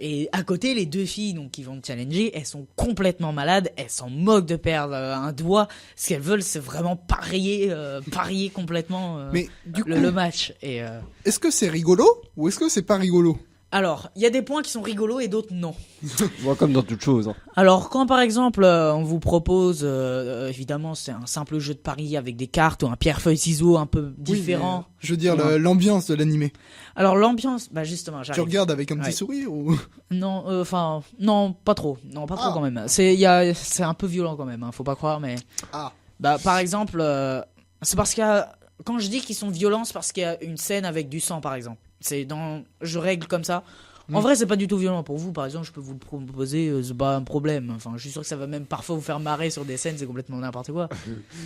et à côté les 2 filles donc qui vont te challenger, elles sont complètement malades, elles s'en moquent de perdre un doigt. Ce qu'elles veulent c'est vraiment parier complètement Mais du coup, le match. Et est-ce que c'est rigolo ou est-ce que c'est pas rigolo? Alors, il y a des points qui sont rigolos et d'autres non. Moi, comme dans toute chose. Hein. Alors, quand par exemple, on vous propose, évidemment, c'est un simple jeu de paris avec des cartes ou un pierre-feuille-ciseaux un peu différent. Oui, je veux dire, Ouais. l'ambiance de l'animé. Alors, l'ambiance, bah justement, Tu j'arrive. regardes avec un petit Ouais. sourire ou... Non, enfin, non, pas trop. Non, pas trop Ah. quand même. C'est un peu violent quand même, hein, faut pas croire, mais. Ah. Bah, par exemple, c'est parce qu'il y a. Quand je dis qu'ils sont violents, c'est parce qu'il y a une scène avec du sang, par exemple. Je règle comme ça. En vrai, c'est pas du tout violent pour vous. Par exemple, je peux vous le proposer, c'est pas un problème. Enfin, je suis sûr que ça va même parfois vous faire marrer sur des scènes, c'est complètement n'importe quoi.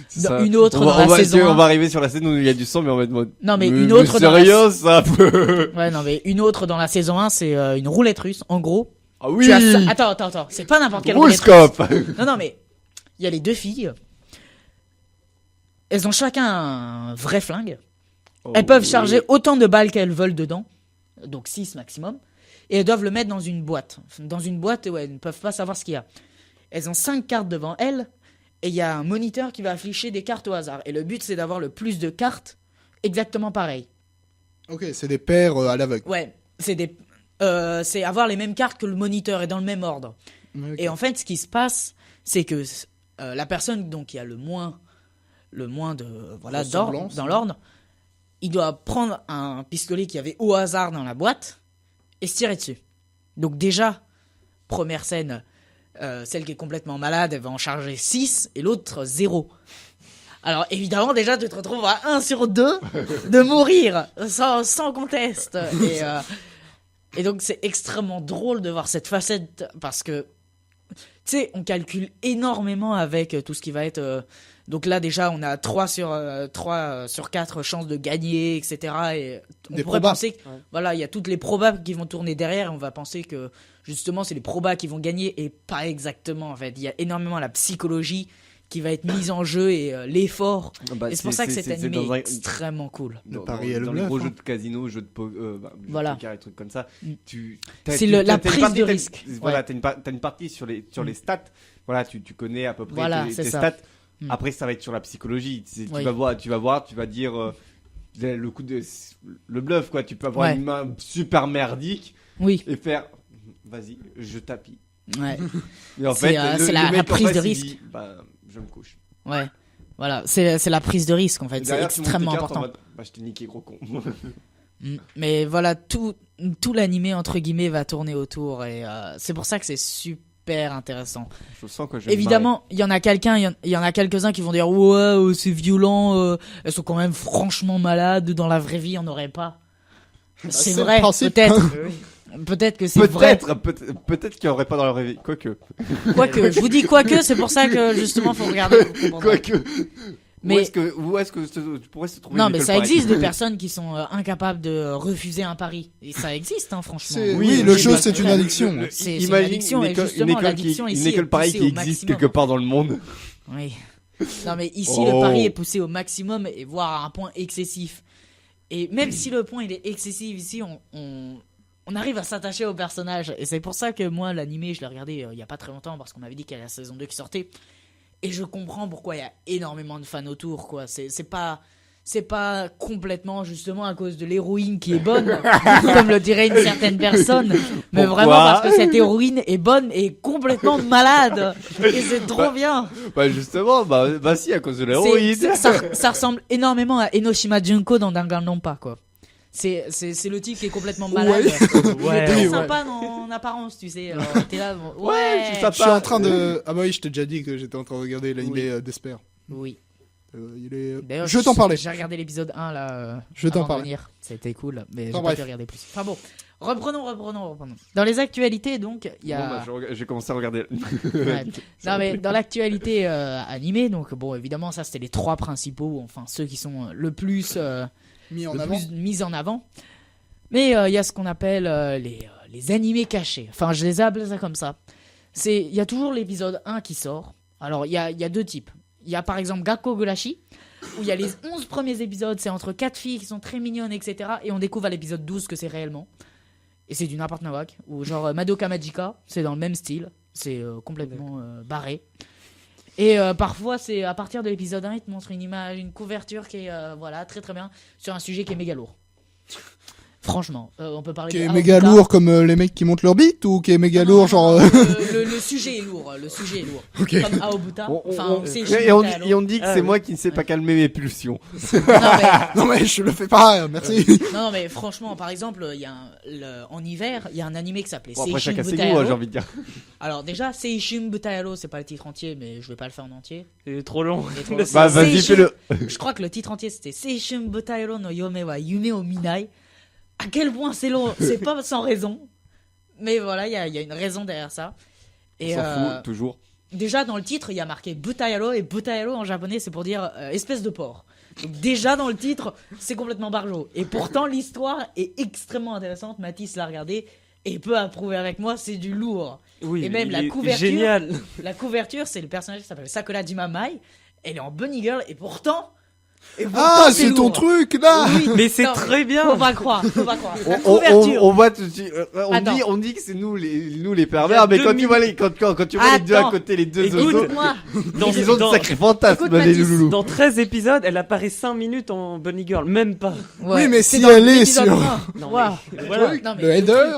Ça. Une autre on va, dans la on va- saison tu sais, on 1. va arriver sur la scène où il y a du sang, mais on va être mode. Non, mais une autre dans la- sérieux, ça Ouais, non, mais une autre dans la saison 1, c'est une roulette russe. En gros, Ah oui. tu as ça. Attends. C'est pas n'importe quelle roulette russe. Rouscope. Non, mais il y a les deux filles. Elles ont chacun un vrai flingue. Elles peuvent charger autant de balles qu'elles veulent dedans. Donc 6 maximum. Et elles doivent le mettre dans une boîte. Dans une boîte, ouais, elles ne peuvent pas savoir ce qu'il y a. Elles ont 5 cartes devant elles. Et il y a un moniteur qui va afficher des cartes au hasard. Et le but, c'est d'avoir le plus de cartes exactement pareil. Ok, c'est des paires à l'aveugle. Ouais, c'est avoir les mêmes cartes que le moniteur et dans le même ordre. Ok. Et en fait, ce qui se passe, c'est que la personne donc, qui a le moins de Ressemblance. dans l'ordre, il doit prendre un pistolet qu'il y avait au hasard dans la boîte et se tirer dessus. Donc déjà, première scène, celle qui est complètement malade, elle va en charger 6 et l'autre 0. Alors évidemment, déjà, tu te retrouves à 1 sur 2 de mourir sans conteste. Et donc c'est extrêmement drôle de voir cette facette parce que, tu sais, on calcule énormément avec tout ce qui va être... donc là déjà, on a 3 sur 4 chances de gagner, etc. Et on Des pourrait probas. penser que, voilà, il y a toutes les probas qui vont tourner derrière et on va penser que justement c'est les probas qui vont gagner et pas exactement en fait. Il y a énormément la psychologie qui va être mise en jeu et l'effort. Bah, Et c'est pour ça que cet animé dans un- est extrêmement cool. Le dans- pari et le dans les bluff, gros hein. jeux de casino, jeux de Voilà. poker et trucs comme ça, Mm. c'est la prise de risque. Voilà, Ouais. t'as une partie sur les stats. Voilà, tu connais à peu près Voilà, tes c'est ça. stats. Mm. Après, ça va être sur la psychologie. Tu Oui. vas voir, tu vas dire le coup de le bluff quoi. Tu peux avoir Ouais. une main super merdique Oui, et faire vas-y, je tapis. ouais. Et en C'est, fait, c'est la mec en prise face, de il risque. dit, bah, je me couche. Ouais, voilà, c'est la prise de risque en fait, c'est Derrière, tu montes tes extrêmement cartes en important. mode, bah, je t'ai niqué gros con. Mais voilà, tout l'animé entre guillemets va tourner autour et c'est pour ça que c'est super intéressant. Je sens que je vais me Évidemment, il y en a quelques-uns qui vont dire ouais, c'est violent, elles sont quand même franchement malades, dans la vraie vie, on n'aurait pas. C'est c'est le vrai, principe. peut-être que c'est marrer. vrai. Peut-être qu'il n'y aurait pas dans la vraie vie. Quoique. Quoique, je vous dis quoique, c'est pour ça que justement faut regarder. pour comprendre. Quoique. Mais- Où est-ce que tu pourrais se trouver Non, une mais école ça pareille existe des personnes qui sont incapables de refuser un pari. Et ça existe, hein, franchement. C'est- Oui, oui, oui, le mais jeu, bah, c'est une ouais. addiction. C'est une Imagine addiction, et justement, l'addiction ici une école est pareille poussée qui au existe maximum. quelque part dans le monde. Oui. Non, mais ici, Oh. le pari est poussé au maximum et voire à un point excessif. Et même si le point il est excessif ici, on arrive à s'attacher au personnage. Et c'est pour ça que moi, l'animé, je l'ai regardé il y a pas très longtemps parce qu'on m'avait dit qu'il y a la saison 2 qui sortait. Et je comprends pourquoi il y a énormément de fans autour, quoi. C'est pas complètement justement à cause de l'héroïne qui est bonne, comme le dirait une certaine personne, mais Pourquoi vraiment parce que cette héroïne est bonne et complètement malade. Et c'est trop bien. Bah justement, bah si, à cause de l'héroïne. Ça ressemble énormément à Enoshima Junko dans Danganronpa, quoi. C'est le type qui est complètement malade. Il est très Oui, sympa en apparence, tu sais. Alors, t'es là, bon, Ouais, je suis Je suis sympa. en train de... Ah bah oui, je t'ai déjà dit que j'étais en train de regarder l'animé d'Esper. Oui. Il est... D'ailleurs, Je vais t'en parler. J'ai regardé l'épisode 1 là. Je vais t'en avant de parler. venir. C'était cool, mais j'ai Enfin, pas bref. pu regarder plus. Enfin bon, reprenons. Dans les actualités, donc, il y Bon, a. bah, j'ai commencé à regarder. Ouais. Non, mais dans l'actualité animée, donc bon, évidemment, ça c'était les 3 principaux, enfin ceux qui sont le plus Mis en le avant. plus mis en avant. Mais il y a ce qu'on appelle les animés cachés. Enfin, je les appelle ça comme ça. Il y a toujours l'épisode 1 qui sort. Alors, il y a 2 types. Il y a par exemple Gakko Gurashi, où il y a les 11 premiers épisodes, c'est entre 4 filles qui sont très mignonnes, etc. Et on découvre à l'épisode 12 que c'est réellement. Et c'est du n'importe nawak. Ou genre Madoka Magica, c'est dans le même style. C'est complètement barré. Et parfois, c'est à partir de l'épisode 1, il te montre une image, une couverture qui est voilà, très très bien, sur un sujet qui est méga lourd. Franchement, on peut parler Qui de est méga Aobuta. lourd comme les mecs qui montent leur bite ou qui est méga Non, lourd non, genre. non, le sujet est lourd. Le sujet est lourd. Ok. Comme Aobuta. Enfin, c'est et on Shibutaro. et on dit que Ah, c'est oui. moi qui ne sais pas calmer mes pulsions. Non, mais, Non mais je le fais pas, merci. non, mais franchement, par exemple, il y a en hiver, il y a un animé qui s'appelait Bon, après, Seishun chacun ses goûts, Butayaro. hein, j'ai envie de dire. Alors déjà, Seishun Butayaro, c'est pas le titre entier, mais je vais pas le faire en entier. C'est trop long. Il est trop Le long. Bah, vas-y, Seishun- fais-le. Je crois que le titre entier c'était Seishun Butayaro no Yome wa Yume o Minai. À quel point c'est long, c'est pas sans raison. Mais voilà, il y a une raison derrière ça. On Et s'en fout, toujours. déjà dans le titre, il y a marqué Butayaro, et Butayaro en japonais c'est pour dire espèce de porc. Donc déjà dans le titre, c'est complètement barjo. Et pourtant l'histoire est extrêmement intéressante. Mathis l'a regardé et peut approuver avec moi, c'est du lourd. Oui, Et même il la est couverture. Génial. La couverture, c'est le personnage qui s'appelle Sakura Jimamai. Elle est en bunny girl et pourtant Ah, c'est ton lourd. truc là. Oui, Mais c'est non, très bien. Faut pas croire, faut pas croire. La On couverture. voit tout de suite, Attends. on dit que c'est nous les Il pervers, y a mais deux quand tu vois quand tu vois les deux à Attends. côté, les deux Écoute, autos, Écoute-moi. ils ont de sacrés fantasmes, Écoute, les Mathis, loulous. Dans 13 épisodes, elle apparaît 5 minutes en Bunny Girl, même pas. Ouais, Oui, mais c'est si dans elle est l'épisode sur- 1. Non, Waouh. mais voilà. Non, mais Le header.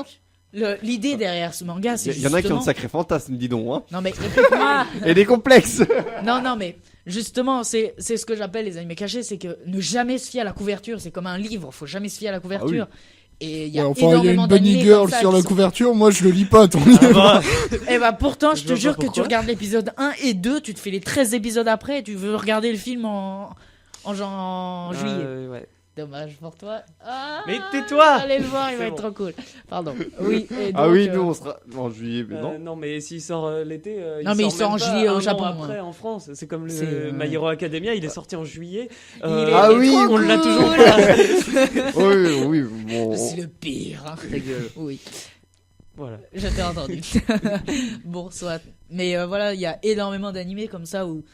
truc, l'idée derrière ce manga, c'est Il y en a qui ont justement- de sacrés fantasmes, dis donc, hein. Non mais écoute-moi. Et des complexes. Non mais justement c'est ce que j'appelle les animés cachés, c'est que ne jamais se fier à la couverture, c'est comme un livre, faut jamais se fier à la couverture. Et il y a Ouais, enfin, il y a énormément une bunny d'animés girl comme ça sur qui la sont- couverture, moi je le lis pas, ton Ah bah, Eh bah pourtant, je Je te vois jure pas que tu pourquoi. regardes l'épisode 1 et 2, tu te fais les 13 épisodes après, et tu veux regarder le film en juillet. ouais. Dommage pour toi. Ah, Mais tais-toi. Allez le voir, il C'est va être bon. trop cool. Pardon. Oui. Et Ah donc, oui, nous on sera en juillet, mais non. Non, mais s'il sort l'été, Non, mais il sort en même pas juillet au un an Japon, après hein. en France. C'est comme C'est, le My Hero Academia, il est sorti en juillet. Il est- Ah il est oui, trop on l'a cool. toujours pas. Oui, bon. C'est le pire. hein. Ta gueule. Oui. Voilà. Je t'ai entendu. Bon, soit. Mais voilà, il y a énormément d'animés comme ça où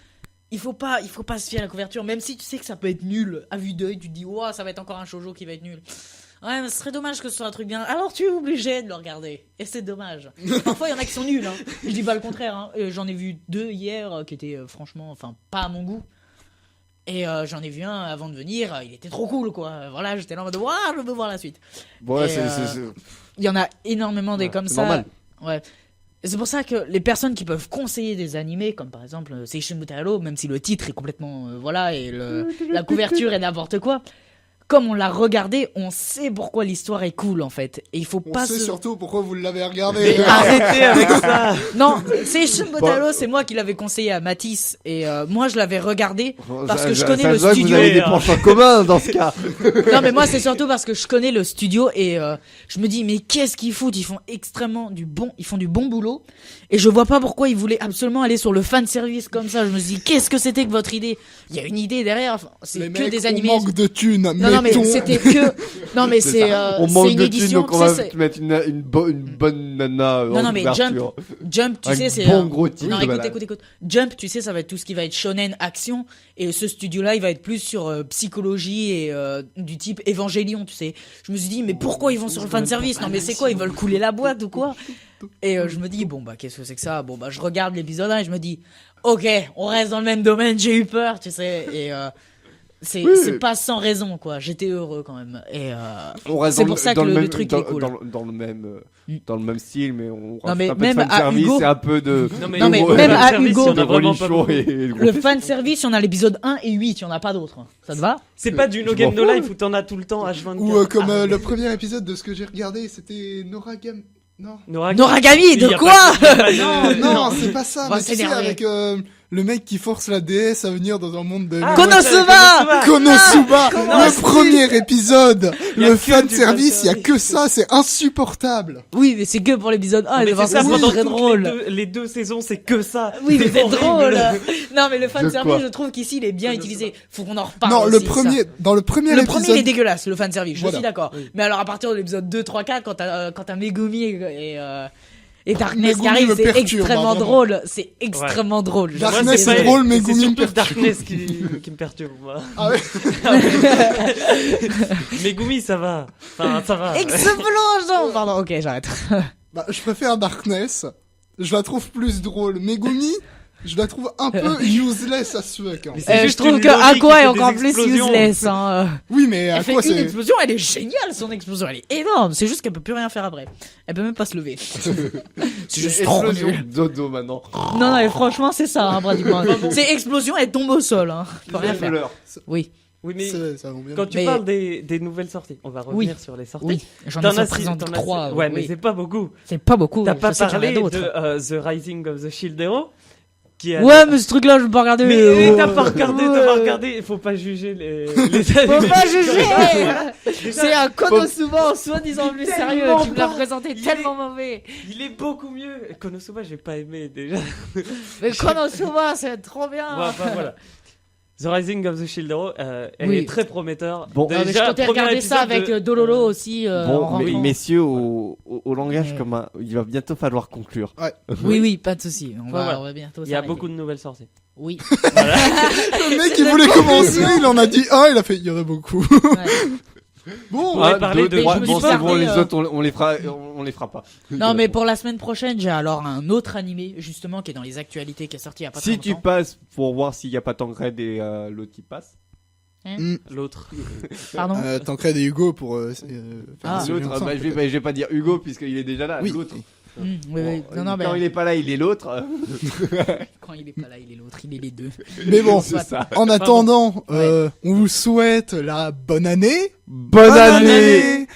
il faut pas se fier à la couverture, même si tu sais que ça peut être nul. À vue d'œil, tu te dis, ouah, ça va être encore un shoujo qui va être nul. Ouais, mais ce serait dommage que ce soit un truc bien. Alors tu es obligé de le regarder. Et c'est dommage. Parfois, il y en a qui sont nuls. Hein. Je dis pas le contraire. Hein. J'en ai vu 2 hier qui étaient franchement, enfin, pas à mon goût. Et j'en ai vu un avant de venir, il était trop cool quoi. Voilà, j'étais là en mode, waouh, je veux voir la suite. Bon, là, Et, c'est. Il y en a énormément des Ouais, comme c'est ça. normal. Ouais. Et c'est pour ça que les personnes qui peuvent conseiller des animés, comme par exemple Seishun Butayaro, même si le titre est complètement voilà et la couverture est n'importe quoi, comme on l'a regardé, on sait pourquoi l'histoire est cool en fait. Et il faut On pas sait se... surtout pourquoi vous l'avez regardé. Mais Arrêtez avec ça. Non, Seishun Butayaro, c'est moi qui l'avais conseillé à Matisse et moi je l'avais regardé parce que je connais le Ça se voit que studio. vous avez des penchants en commun dans ce cas. Non mais moi c'est surtout parce que je connais le studio et je me dis mais qu'est-ce qu'ils foutent, ils font du bon boulot et je vois pas pourquoi ils voulaient absolument aller sur le fan service comme ça. Je me dis qu'est-ce que c'était que votre idée? Il y a une idée derrière, enfin, c'est Les que mecs, des on animés. manque de thunes. Non mais mettons. c'était que non mais c'est On c'est manque une de thunes, édition, donc on tu va sais, te mettre une bonne nana. Non, en non, mais couverture. Jump, tu Un sais, c'est bon gros titre Non, de malade. écoute. Jump, tu sais, ça va être tout ce qui va être shonen action et ce studio-là, il va être plus sur psychologie et du type Évangélion, tu sais. Je me suis dit mais pourquoi ils vont sur le fan service? Non mais c'est quoi, ils veulent couler la boîte ou quoi? Et je me dis bon bah qu'est-ce que c'est que ça? Bon bah je regarde l'épisode 1 et je me dis OK, on reste dans le même domaine, j'ai eu peur, tu sais et c'est pas sans raison quoi, j'étais heureux quand même et On reste c'est dans pour ça que dans le même, truc dans, est cool. dans le même style, mais on rajoute mais un peu même de à fanservice Hugo- et un peu de. Non, mais même à Hugo- il y en a vraiment pas beaucoup. le fan service, il y en a l'épisode 1 et 8, il y en a pas d'autres. Ça te va? C'est pas du No Je Game m'en No fous. Life où t'en as tout le temps H24. Ou comme le premier épisode de ce que j'ai regardé, c'était Noragami. Non. Noragami, Il y de a quoi? pas de- Non, c'est pas ça. On va Mais tu sais, s'énerver. avec le mec qui force la déesse à venir dans un monde de. Ah, Konosuba! Konosuba, comment le c'est- premier épisode, Y a le que fan du service, il y a fan que ça, c'est insupportable. Oui, mais c'est que pour l'épisode 1 et Mais de c'est ça, c'est pendant très toutes drôle. les deux saisons, c'est que ça. Oui, mais c'est horrible. drôle. Non, mais le fan De service, quoi je trouve qu'ici, il est bien utilisé. Faut qu'on en reparle. Non, aussi, ça. dans le premier Le premier, il est épisode, dégueulasse, le fan service, je Voilà. suis d'accord. Mais alors, à partir de l'épisode 2, 3, 4, quand t'as Megumi et Darkness qui Megumi arrive, me c'est perturbe, extrêmement hein, vraiment. drôle. C'est extrêmement drôle. Darkness, Moi, c'est pas- drôle, mais c'est Megumi me surtout perturbe. Darkness qui me perturbe, moi. Ah ouais. Megumi, ça va. Enfin, ça va. Explosion! Pardon, ok, j'arrête. Bah, je préfère Darkness. Je la trouve plus drôle. Megumi, Je la trouve un peu useless as fuck. Hein. Mais c'est Je juste trouve une que logique Aqua qui est fait encore des plus explosions. useless. Hein. Oui, mais à Elle fait quoi une c'est... explosion, elle est géniale son explosion, elle est énorme. C'est juste qu'elle peut plus rien faire après. Elle peut même pas se lever. C'est juste trop Explosion nul. dodo maintenant. Non, et franchement, c'est ça, hein, pratiquement. C'est explosion, elle tombe au sol. Hein. Elle peut rien faire. Fleur. Oui, Oui, mais Ça va bien. quand tu Mais- parles des nouvelles sorties, on va revenir sur les sorties. oui. J'en T'en ai as présenté t'en as 3. Ouais, mais c'est pas beaucoup. c'est pas beaucoup. T'as je pas sais qu'il y en a parlé d'autres. de The Rising of the Shield Hero qui a... Ouais, mais ce truc-là, je peux pas regarder. Mais t'as pas regardé, Ouais. il faut pas juger les Faut animés. pas juger. Déjà, C'est un Konosuba soi-disant plus sérieux. tellement Tu me l'as pas- présenté il tellement mauvais. Il est beaucoup mieux. Konosuba, j'ai pas aimé déjà. Mais Konosuba, c'est trop bien. Bon, enfin, voilà. The Rising of the Shield Hero elle Oui. est très prometteur. Bon. Ah, mais je comptais premier regarder ça épisode avec de- Dololo aussi. en Bon, rentrant. messieurs, au langage Ouais. commun, il va bientôt falloir conclure. Oui, pas de souci. On Voilà. va bientôt. Il y a s'arrêter. beaucoup de nouvelles sorties. Oui. Le mec, il voulait commencer, il en a dit un, il a fait, il y en a beaucoup. Ouais. Bon, pourrait parler de- Mais je me bon, suis c'est bon, perdu, les autres, on les fera pas. Non, mais pour la semaine prochaine, j'ai alors un autre animé justement qui est dans les actualités, qui est sorti il y a pas Si très tu longtemps. passes pour voir s'il n'y a pas Tancred et l'autre qui passe. L'autre. Pardon. Tancred et Hugo pour faire Ah. des L'autre, ensemble, je vais pas dire Hugo puisqu'il est déjà là. Oui. L'autre. Oui, oui. Bon, Non, quand mais il est pas là, il est l'autre. quand il est pas là, il est l'autre, il est les deux. Mais bon, C'est ça. en attendant, on vous souhaite la bonne année. Bonne année.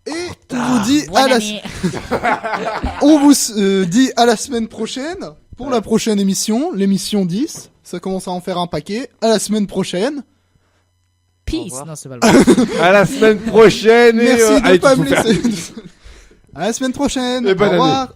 Et on vous dit Bonne à la, année. on vous dit à la semaine prochaine pour la prochaine émission, l'émission 10. Ça commence à en faire un paquet. À la semaine prochaine. Au Peace. revoir. Non, c'est pas le bon. À la semaine prochaine. Merci de allez, pas tout me faire. laisser. À la semaine prochaine. Et bonne Au revoir.